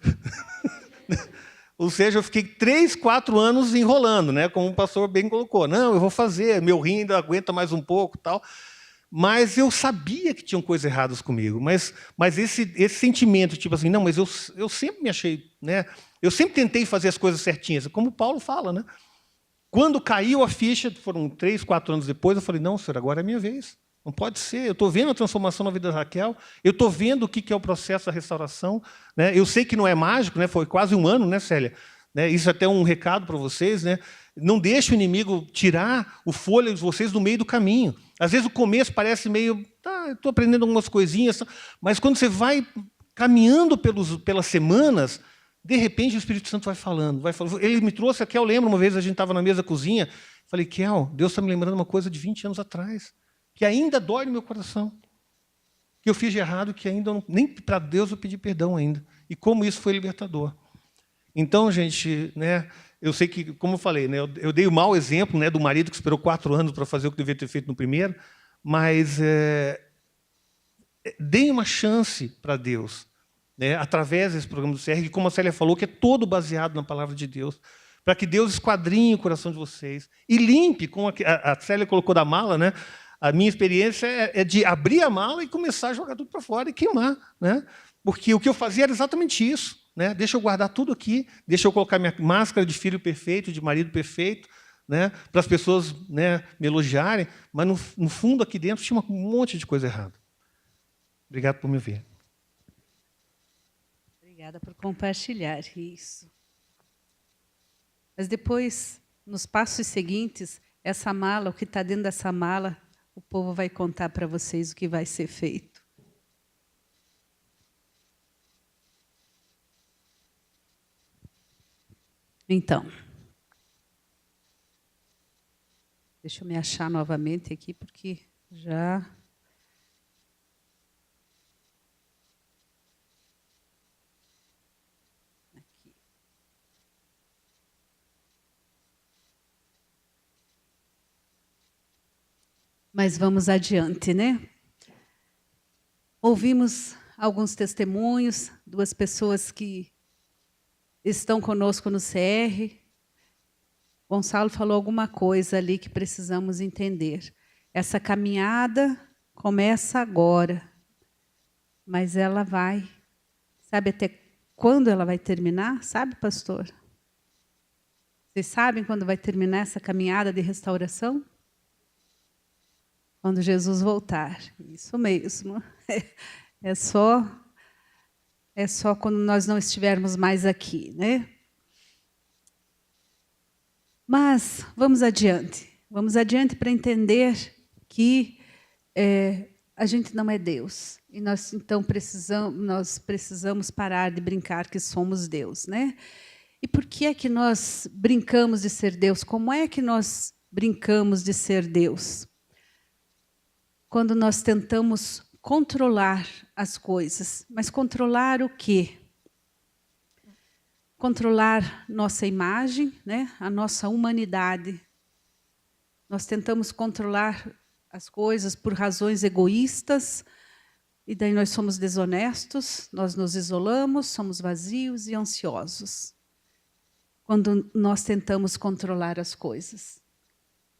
Ou seja, eu fiquei 3, 4 anos enrolando, né? Como o pastor bem colocou. Não, eu vou fazer, meu rim ainda aguenta mais um pouco, tal. Mas eu sabia que tinham coisas erradas comigo. Mas esse sentimento, tipo assim, não, mas eu sempre me achei, né? Eu sempre tentei fazer as coisas certinhas, como o Paulo fala, né? Quando caiu a ficha, foram 3, 4 anos depois, eu falei, não, senhor, agora é a minha vez. Não pode ser. Eu estou vendo a transformação na vida da Raquel, eu estou vendo o que é o processo da restauração. Né? Eu sei que não é mágico, né? Foi quase um ano, né, Célia? Né? Isso é até um recado para vocês. Né? Não deixe o inimigo tirar o fôlego de vocês do meio do caminho. Às vezes o começo parece meio, tá, estou aprendendo algumas coisinhas, mas quando você vai caminhando pelas semanas, de repente o Espírito Santo vai falando. Ele me trouxe, a Kel lembra, uma vez a gente estava na mesa da cozinha, falei, Kel, Deus está me lembrando uma coisa de 20 anos atrás, que ainda dói no meu coração, que eu fiz de errado, que ainda nem para Deus eu pedi perdão ainda. E como isso foi libertador. Então, gente, né, eu sei que, como eu falei, né, eu dei o mau exemplo, né, do marido que esperou 4 anos para fazer o que devia ter feito no primeiro, mas deem uma chance para Deus, né, através desse programa do CR, que, como a Célia falou, que é todo baseado na palavra de Deus, para que Deus esquadrinhe o coração de vocês e limpe, como a Célia colocou da mala, né? A minha experiência é de abrir a mala e começar a jogar tudo para fora e queimar, né? Porque o que eu fazia era exatamente isso, né? Deixa eu guardar tudo aqui, deixa eu colocar minha máscara de filho perfeito, de marido perfeito, né? Para as pessoas, né, me elogiarem, mas no fundo aqui dentro tinha um monte de coisa errada. Obrigado por me ver. Obrigada por compartilhar isso. Mas depois, nos passos seguintes, essa mala, o que está dentro dessa mala, o povo vai contar para vocês o que vai ser feito. Então, deixa eu me achar novamente aqui, porque Já. Aqui. Mas vamos adiante, né? Ouvimos alguns testemunhos, 2 pessoas que estão conosco no CR. Gonçalo falou alguma coisa ali que precisamos entender. Essa caminhada começa agora, mas ela vai. Sabe até quando ela vai terminar? Sabe, pastor? Vocês sabem quando vai terminar essa caminhada de restauração? Quando Jesus voltar. Isso mesmo. É só quando nós não estivermos mais aqui, né? Mas vamos adiante. Vamos adiante para entender que a gente não é Deus. E nós, então, precisamos parar de brincar que somos Deus, né? E por que é que nós brincamos de ser Deus? Como é que nós brincamos de ser Deus? Quando nós tentamos controlar as coisas. Mas controlar o quê? Controlar nossa imagem, né? A nossa humanidade. Nós tentamos controlar as coisas por razões egoístas, e daí nós somos desonestos, nós nos isolamos, somos vazios e ansiosos. Quando nós tentamos controlar as coisas.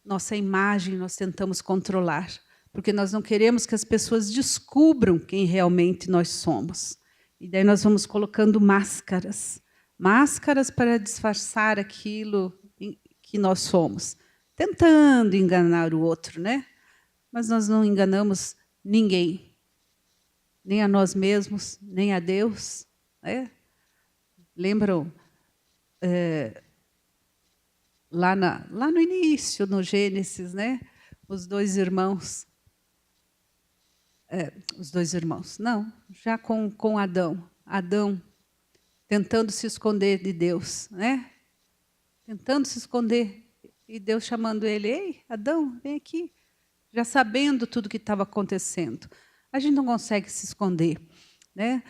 Nossa imagem nós tentamos controlar, porque nós não queremos que as pessoas descubram quem realmente nós somos. E daí nós vamos colocando máscaras. Máscaras para disfarçar aquilo que nós somos. Tentando enganar o outro, né? Mas nós não enganamos ninguém. Nem a nós mesmos, nem a Deus. Né? Lembram? Lá no início, no Gênesis, né? Os dois irmãos, não, já com Adão. Adão tentando se esconder de Deus, né? Tentando se esconder. E Deus chamando ele, ei, Adão, vem aqui. Já sabendo tudo o que estava acontecendo. A gente não consegue se esconder, né?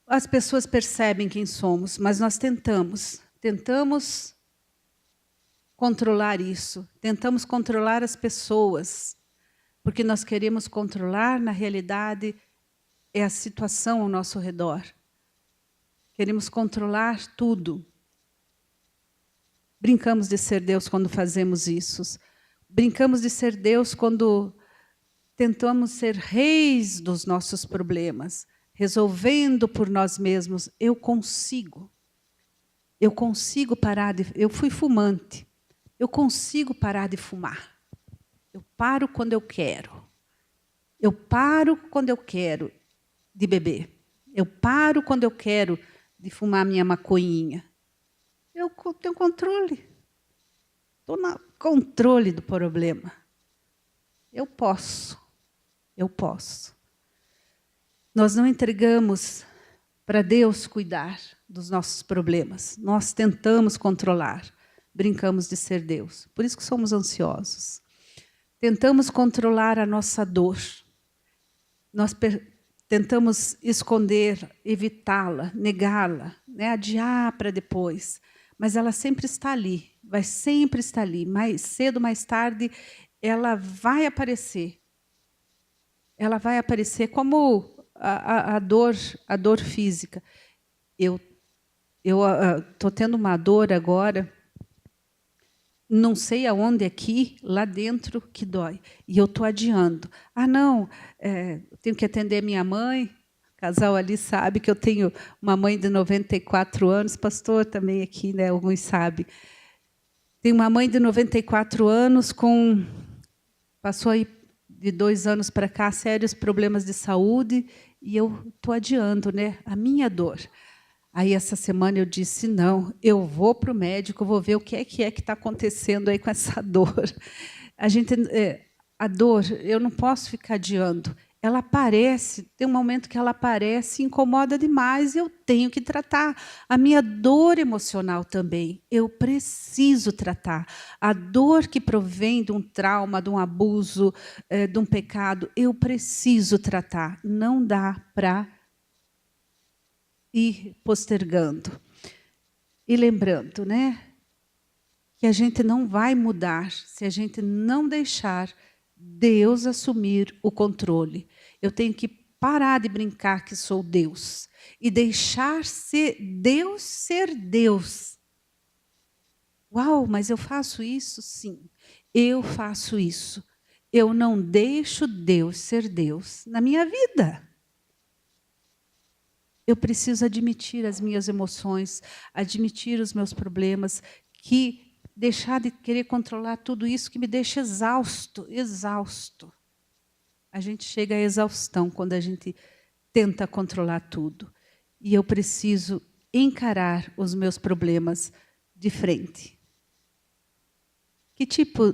As pessoas percebem quem somos, mas nós tentamos controlar isso. Tentamos controlar as pessoas, porque nós queremos controlar, na realidade, é a situação ao nosso redor. Queremos controlar tudo. Brincamos de ser Deus quando fazemos isso. Brincamos de ser Deus quando tentamos ser reis dos nossos problemas, resolvendo por nós mesmos. Eu consigo parar de... Eu fui fumante. Eu consigo parar de fumar. Eu paro quando eu quero. Eu paro quando eu quero de beber. Eu paro quando eu quero de fumar minha maconhinha. Eu tenho controle. Estou no controle do problema. Eu posso. Nós não entregamos para Deus cuidar dos nossos problemas. Nós tentamos controlar. Brincamos de ser Deus. Por isso que somos ansiosos. Tentamos controlar a nossa dor. Nós tentamos esconder, evitá-la, negá-la, né? Adiar para depois. Mas ela sempre está ali, vai sempre estar ali. Mais cedo, mais tarde, ela vai aparecer. Ela vai aparecer como a dor física. Eu estou tendo uma dor agora, não sei aonde aqui, lá dentro, que dói. E eu estou adiando. Ah, não, tenho que atender minha mãe. O casal ali sabe que eu tenho uma mãe de 94 anos, pastor também aqui, né, alguns sabem. Tenho uma mãe de 94 anos, passou aí de 2 anos para cá, sérios problemas de saúde, e eu estou adiando, né, a minha dor. Aí, essa semana, eu disse, não, eu vou para o médico, vou ver o que é que está acontecendo aí com essa dor. A dor, eu não posso ficar adiando. ela aparece, tem um momento que ela aparece, incomoda demais, eu tenho que tratar. A minha dor emocional também, eu preciso tratar. A dor que provém de um trauma, de um abuso, de um pecado, eu preciso tratar. Não dá para ir postergando. E lembrando, né, que a gente não vai mudar se a gente não deixar Deus assumir o controle. Eu tenho que parar de brincar que sou Deus e deixar Deus ser Deus. Uau, mas eu faço isso? Sim, eu faço isso. Eu não deixo Deus ser Deus na minha vida. Eu preciso admitir as minhas emoções, admitir os meus problemas, deixar de querer controlar tudo isso que me deixa exausto, exausto. A gente chega à exaustão quando a gente tenta controlar tudo. E eu preciso encarar os meus problemas de frente. Que tipo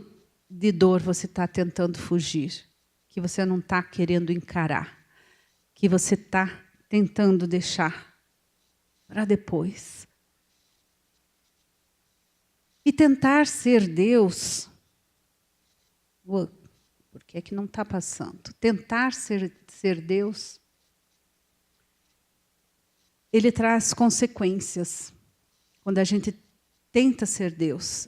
de dor você está tentando fugir? Que você não está querendo encarar? Que você está tentando deixar para depois? E tentar ser Deus, por que é que não está passando? Tentar ser Deus, ele traz consequências. Quando a gente tenta ser Deus,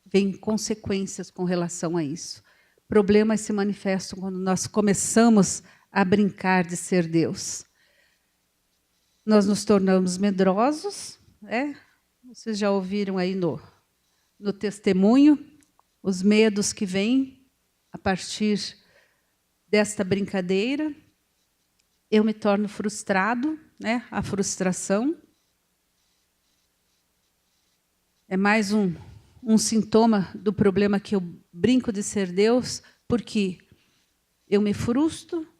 vem consequências com relação a isso. Problemas se manifestam quando nós começamos a brincar de ser Deus. Nós nos tornamos medrosos, Vocês já ouviram aí no testemunho os medos que vêm a partir desta brincadeira. Eu me torno frustrado, a frustração. É mais um sintoma do problema que eu brinco de ser Deus, porque eu me frustro,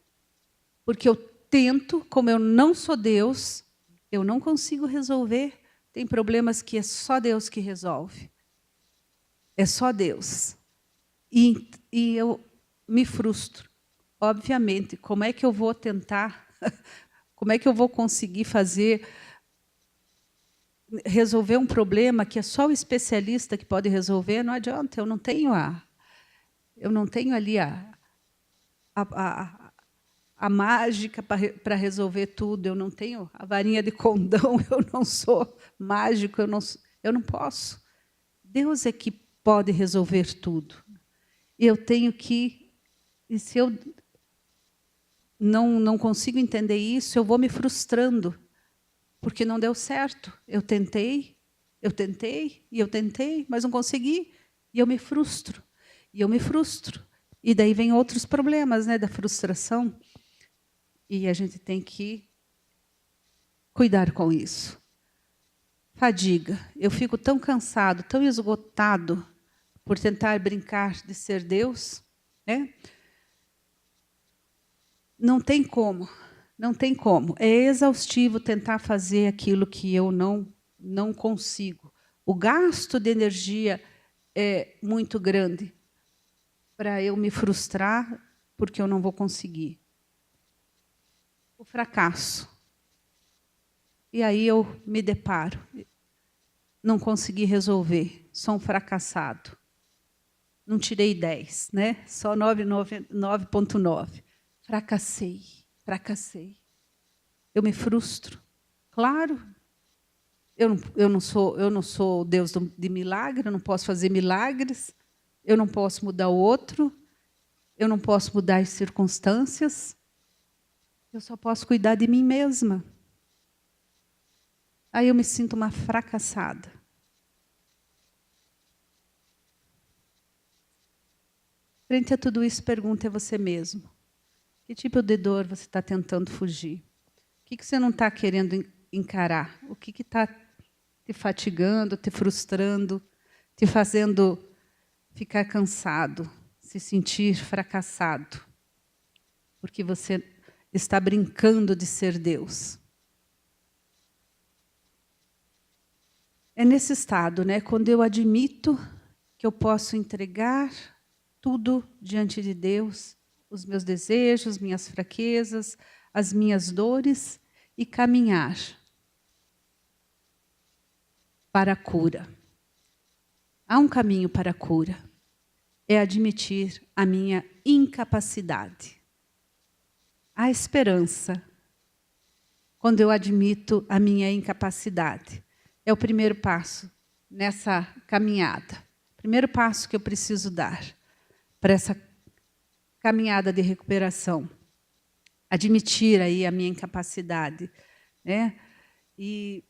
porque eu tento, como eu não sou Deus, eu não consigo resolver. Tem problemas que é só Deus que resolve. É só Deus. E eu me frustro. Obviamente, como é que eu vou tentar, como é que eu vou conseguir resolver um problema que é só o especialista que pode resolver? Não adianta, eu não tenho ali a mágica para resolver tudo, eu não tenho a varinha de condão, eu não sou mágico, eu não posso. Deus é que pode resolver tudo. E eu tenho que, e se eu não consigo entender isso, eu vou me frustrando, porque não deu certo. Eu tentei, mas não consegui, e eu me frustro, E daí vem outros problemas, da frustração. E a gente tem que cuidar com isso. Fadiga. Eu fico tão cansado, tão esgotado por tentar brincar de ser Deus. Não tem como. Não tem como. É exaustivo tentar fazer aquilo que eu não consigo. O gasto de energia é muito grande para eu me frustrar porque eu não vou conseguir. O fracasso. E aí eu me deparo. Não consegui resolver. Sou um fracassado. Não tirei 10, Só 9,9. Fracassei. Eu me frustro. Claro. Eu não sou Deus de milagre, eu não posso fazer milagres, eu não posso mudar o outro, eu não posso mudar as circunstâncias. Eu só posso cuidar de mim mesma. Aí eu me sinto uma fracassada. Frente a tudo isso, pergunte a você mesmo. Que tipo de dor você está tentando fugir? O que você não está querendo encarar? O que está te fatigando, te frustrando, te fazendo ficar cansado, se sentir fracassado? Porque você está brincando de ser Deus. É nesse estado, quando eu admito que eu posso entregar tudo diante de Deus, os meus desejos, minhas fraquezas, as minhas dores e caminhar para a cura. Há um caminho para a cura. É admitir a minha incapacidade. Há esperança quando eu admito a minha incapacidade. É o primeiro passo nessa caminhada. Primeiro passo que eu preciso dar para essa caminhada de recuperação. Admitir aí a minha incapacidade, né? E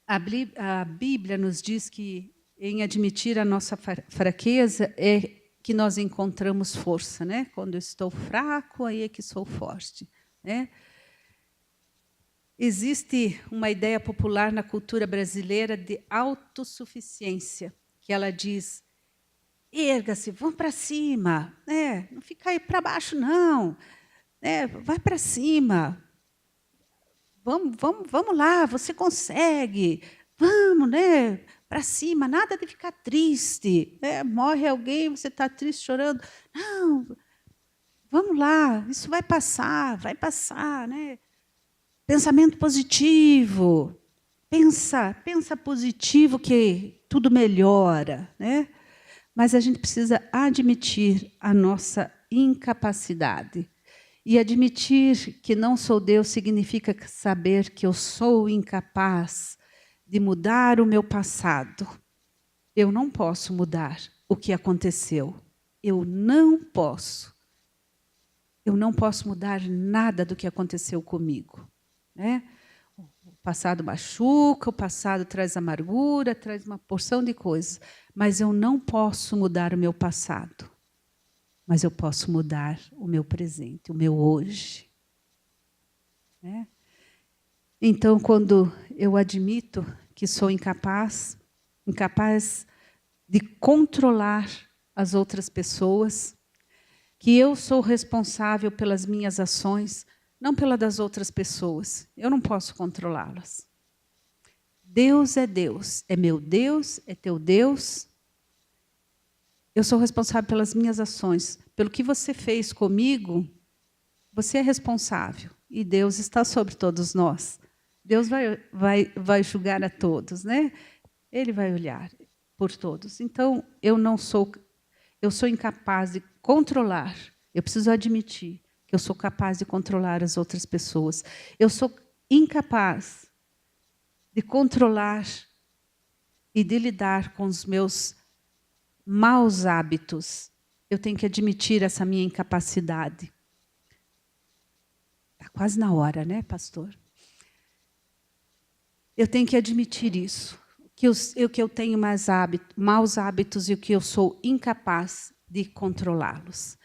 a Bíblia nos diz que em admitir a nossa fraqueza é que nós encontramos força, né? Quando eu estou fraco, aí é que sou forte, né? Existe uma ideia popular na cultura brasileira de autossuficiência, que ela diz: erga-se, vamos para cima, né? Não fica aí para baixo, não. Vai para cima. Vamos lá, você consegue. Vamos, né? Para cima, nada de ficar triste. Morre alguém, você está triste, chorando. Não, vamos lá, isso vai passar, né? Pensamento positivo. Pensa positivo que tudo melhora, né? Mas a gente precisa admitir a nossa incapacidade. E admitir que não sou Deus significa saber que eu sou incapaz de mudar o meu passado. Eu não posso mudar o que aconteceu. Eu não posso. Eu não posso mudar nada do que aconteceu comigo, né? O passado machuca, o passado traz amargura, traz uma porção de coisas. Mas eu não posso mudar o meu passado. Mas eu posso mudar o meu presente, o meu hoje, né? Então, quando eu admito que sou incapaz de controlar as outras pessoas, que eu sou responsável pelas minhas ações, não pelas das outras pessoas. Eu não posso controlá-las. Deus, é meu Deus, é teu Deus. Eu sou responsável pelas minhas ações. Pelo que você fez comigo, você é responsável. E Deus está sobre todos nós. Deus vai julgar a todos, né? Ele vai olhar por todos. Então, eu sou incapaz de controlar. Eu preciso admitir que eu sou capaz de controlar as outras pessoas. Eu sou incapaz de controlar e de lidar com os meus maus hábitos. Eu tenho que admitir essa minha incapacidade. Está quase na hora, né, pastor? Eu tenho que admitir isso, que eu tenho maus hábitos e que eu sou incapaz de controlá-los.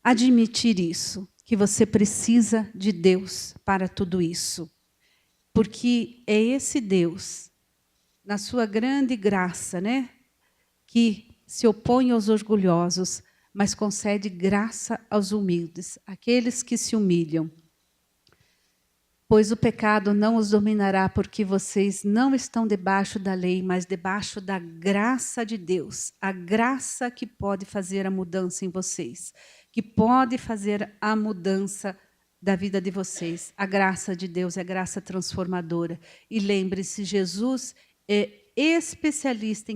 Admitir isso, que você precisa de Deus para tudo isso. Porque é esse Deus, na sua grande graça, né, que se opõe aos orgulhosos, mas concede graça aos humildes, aqueles que se humilham. Pois o pecado não os dominará, porque vocês não estão debaixo da lei, mas debaixo da graça de Deus. A graça que pode fazer a mudança em vocês, que pode fazer a mudança da vida de vocês. A graça de Deus é graça transformadora. E lembre-se, Jesus é especialista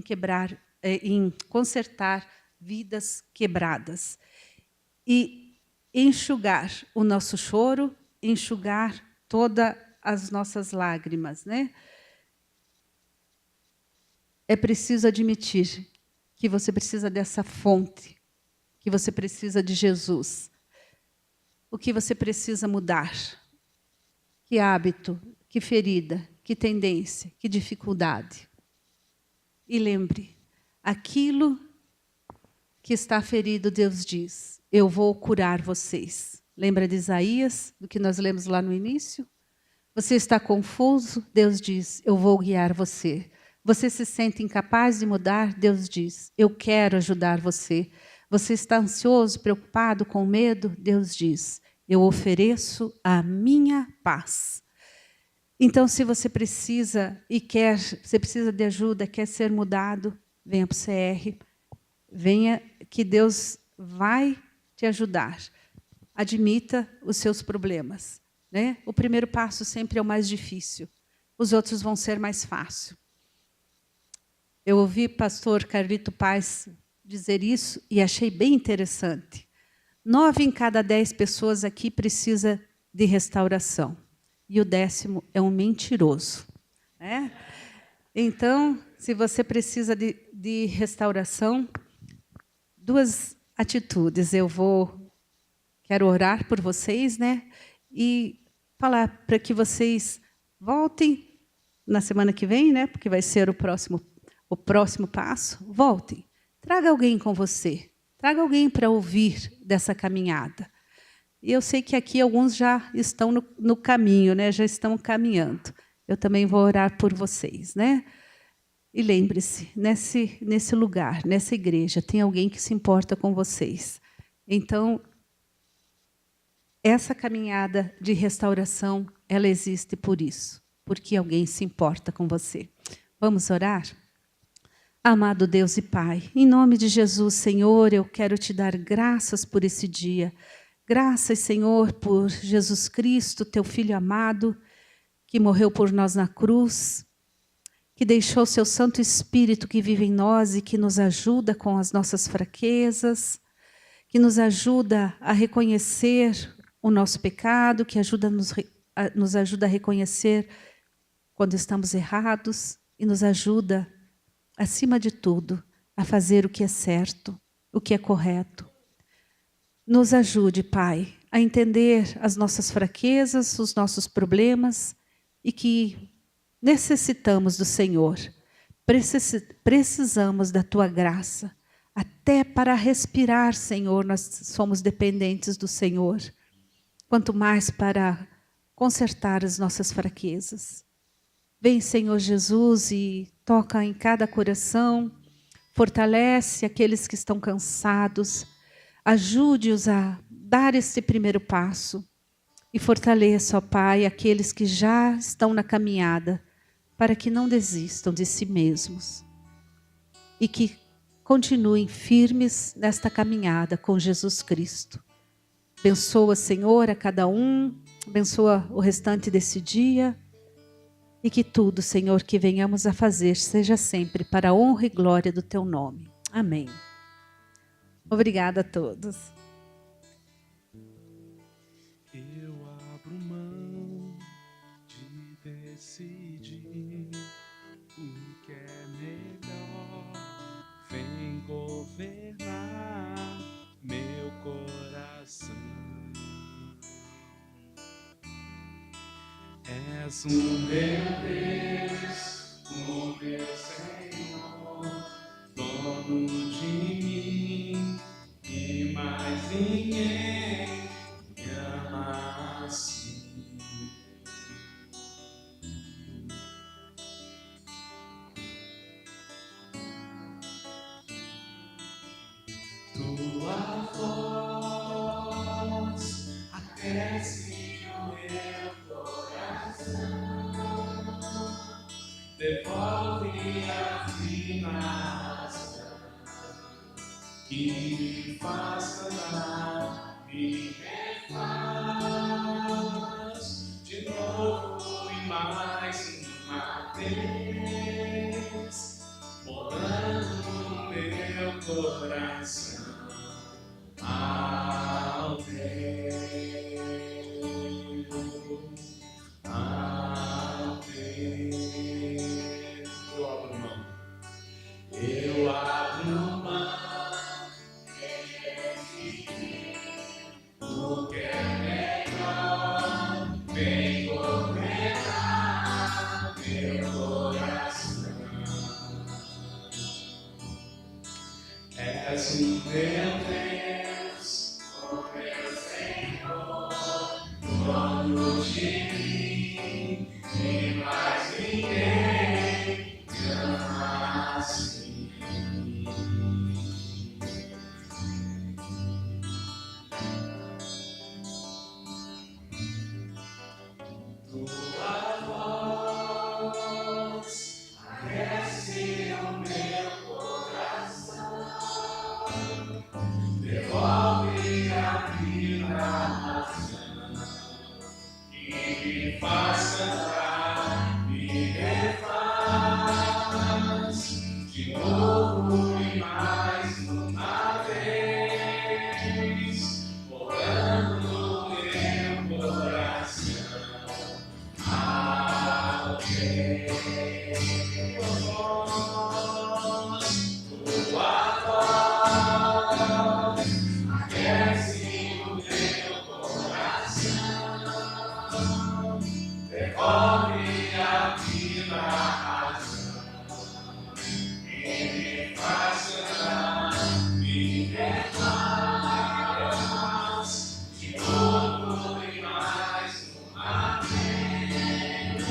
em consertar vidas quebradas. E enxugar o nosso choro, enxugar todas as nossas lágrimas, né? É preciso admitir que você precisa dessa fonte, que você precisa de Jesus. O que você precisa mudar? Que hábito, que ferida, que tendência, que dificuldade. E lembre, aquilo que está ferido, Deus diz, eu vou curar vocês. Lembra de Isaías, do que nós lemos lá no início? Você está confuso? Deus diz, eu vou guiar você. Você se sente incapaz de mudar? Deus diz, eu quero ajudar você. Você está ansioso, preocupado, com medo? Deus diz, eu ofereço a minha paz. Então, se você precisa você precisa de ajuda, quer ser mudado, venha para o CR. Venha que Deus vai te ajudar. Admita os seus problemas, né? O primeiro passo sempre é o mais difícil. Os outros vão ser mais fáceis. Eu ouvi o pastor Carlito Paz dizer isso e achei bem interessante. 9 em cada 10 pessoas aqui precisa de restauração. E o 10º é um mentiroso, né? Então, se você precisa de restauração, 2 atitudes. Quero orar por vocês, né? E falar para que vocês voltem na semana que vem, né? Porque vai ser o próximo passo. Voltem. Traga alguém com você. Traga alguém para ouvir dessa caminhada. E eu sei que aqui alguns já estão no caminho, né? Já estão caminhando. Eu também vou orar por vocês, né? E lembre-se, nesse lugar, nessa igreja, tem alguém que se importa com vocês. Então, essa caminhada de restauração, ela existe por isso, porque alguém se importa com você. Vamos orar? Amado Deus e Pai, em nome de Jesus, Senhor, eu quero te dar graças por esse dia. Graças, Senhor, por Jesus Cristo, teu Filho amado, que morreu por nós na cruz, que deixou seu Santo Espírito que vive em nós e que nos ajuda com as nossas fraquezas, que nos ajuda a reconhecer o nosso pecado, que nos ajuda a reconhecer quando estamos errados e nos ajuda, acima de tudo, a fazer o que é certo, o que é correto. Nos ajude, Pai, a entender as nossas fraquezas, os nossos problemas e que necessitamos do Senhor. Precisamos da Tua graça. Até para respirar, Senhor, nós somos dependentes do Senhor. Quanto mais para consertar as nossas fraquezas. Vem, Senhor Jesus, e toca em cada coração, fortalece aqueles que estão cansados, ajude-os a dar esse primeiro passo e fortaleça, ó Pai, aqueles que já estão na caminhada, para que não desistam de si mesmos e que continuem firmes nesta caminhada com Jesus Cristo. Abençoa, Senhor, a cada um, abençoa o restante desse dia e que tudo, Senhor, que venhamos a fazer seja sempre para a honra e glória do Teu nome. Amém. Obrigada a todos. Eu abro mão de decidir o que é melhor. Vem governar meu coração. És o meu Deus, o meu Senhor, dono de mim, e mais ninguém me ama assim. Tua voz aquece o meu coração, devolve a afinação que me faz cantar, me refaz de novo e mais uma vez, morando no meu coração ao teu, ao teu. Eu abro mão o que é melhor, vem governar meu coração. És o meu Deus, o meu Senhor, dono de mim, e mais ninguém me ama assim. Tua voz aquece o meu coração, devolve a me faz cantar, me refaz de novo e mais uma vez, morando no meu coração. Alguém, tua voz aquece o meu coração, devolve a vida, a razão, e me faz cantar, me refaz de novo e mais uma vez,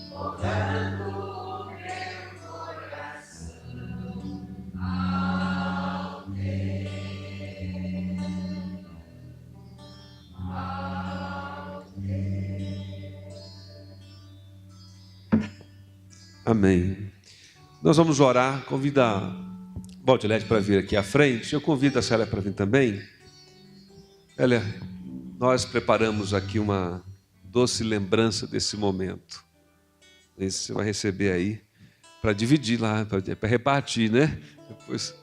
voltando o meu coração ao teu. Amém. Nós vamos orar. Convido a Valdilete para vir aqui à frente. Eu convido a Célia para vir também. Célia, nós preparamos aqui uma doce lembrança desse momento. Esse você vai receber aí para dividir lá, para repartir, né? Depois.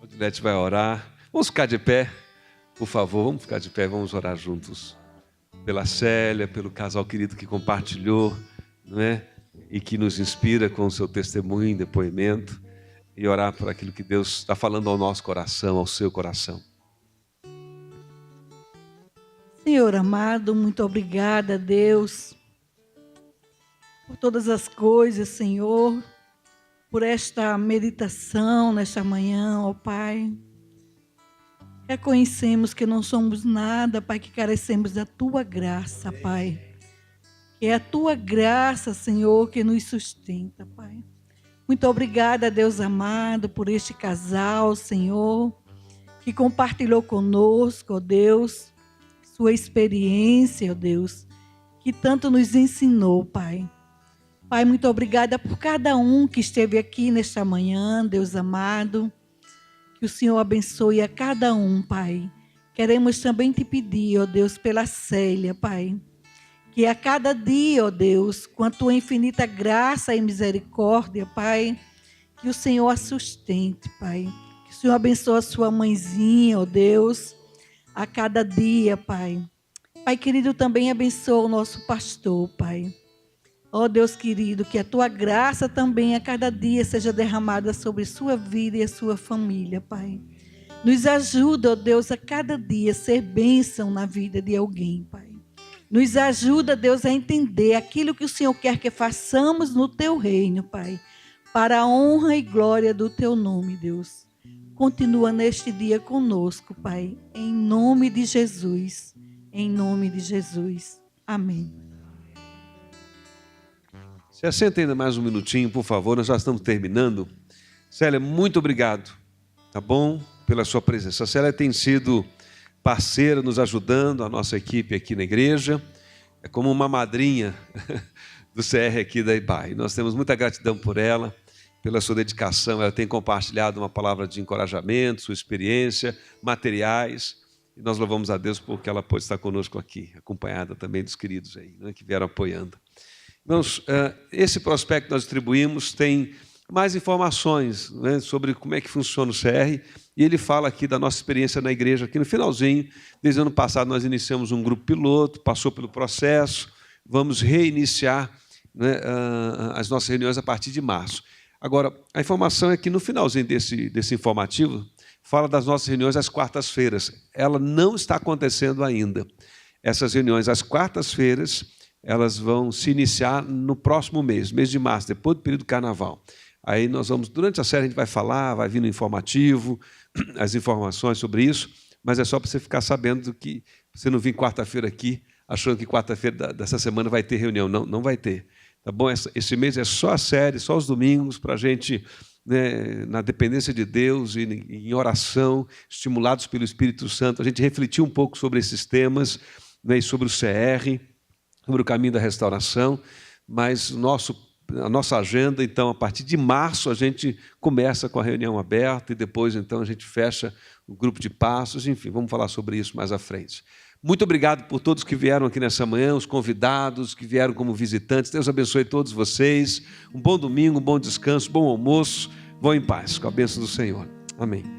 Valdilete vai orar. Vamos ficar de pé, por favor. Vamos ficar de pé, vamos orar juntos. Pela Célia, pelo casal querido que compartilhou, não é? E que nos inspira com o seu testemunho e depoimento, e orar por aquilo que Deus está falando ao nosso coração, ao seu coração. Senhor amado, muito obrigada, Deus, por todas as coisas, Senhor, por esta meditação nesta manhã, ó Pai. Reconhecemos que não somos nada, Pai, que carecemos da Tua graça, Pai. Que é a Tua graça, Senhor, que nos sustenta, Pai. Muito obrigada, Deus amado, por este casal, Senhor, que compartilhou conosco, ó Deus, sua experiência, ó Deus, que tanto nos ensinou, Pai. Pai, muito obrigada por cada um que esteve aqui nesta manhã, Deus amado. Que o Senhor abençoe a cada um, Pai. Queremos também te pedir, ó Deus, pela Célia, Pai. Que a cada dia, ó Deus, com a tua infinita graça e misericórdia, Pai, que o Senhor a sustente, Pai. Que o Senhor abençoe a sua mãezinha, ó Deus, a cada dia, Pai. Pai querido, também abençoa o nosso pastor, Pai. Ó Deus querido, que a tua graça também a cada dia seja derramada sobre sua vida e a sua família, Pai. Nos ajuda, ó Deus, a cada dia ser bênção na vida de alguém, Pai. Nos ajuda, Deus, a entender aquilo que o Senhor quer que façamos no teu reino, Pai. Para a honra e glória do teu nome, Deus. Continua neste dia conosco, Pai. Em nome de Jesus. Em nome de Jesus. Amém. Se assenta ainda mais um minutinho, por favor, nós já estamos terminando. Célia, muito obrigado, tá bom? Pela sua presença. A Célia tem sido parceira, nos ajudando, a nossa equipe aqui na igreja. É como uma madrinha do CR aqui da IBAI. Nós temos muita gratidão por ela, pela sua dedicação. Ela tem compartilhado uma palavra de encorajamento, sua experiência, materiais. E nós louvamos a Deus porque ela pôde estar conosco aqui, acompanhada também dos queridos aí, né, que vieram apoiando. Irmãos, esse prospecto que nós distribuímos tem mais informações, né, sobre como é que funciona o CR, e ele fala aqui da nossa experiência na igreja, aqui no finalzinho. Desde o ano passado nós iniciamos um grupo piloto, passou pelo processo, vamos reiniciar, né, as nossas reuniões a partir de março. Agora, a informação é que no finalzinho desse informativo, fala das nossas reuniões às quartas-feiras. Ela não está acontecendo ainda. Essas reuniões às quartas-feiras, elas vão se iniciar no próximo mês de março, depois do período do carnaval. Aí nós vamos, durante a série a gente vai falar, vai vir no informativo, as informações sobre isso, mas é só para você ficar sabendo que você não vir quarta-feira aqui, achando que quarta-feira dessa semana vai ter reunião. Não, não vai ter. Tá bom? Esse mês é só a série, só os domingos, para a gente, né, na dependência de Deus e em oração, estimulados pelo Espírito Santo, a gente refletir um pouco sobre esses temas, né, e sobre o CR, sobre o caminho da restauração, mas o nosso a nossa agenda, então, a partir de março, a gente começa com a reunião aberta e depois, então, a gente fecha o grupo de passos. Enfim, vamos falar sobre isso mais à frente. Muito obrigado por todos que vieram aqui nessa manhã, os convidados que vieram como visitantes. Deus abençoe todos vocês. Um bom domingo, um bom descanso, bom almoço. Vão em paz, com a bênção do Senhor. Amém.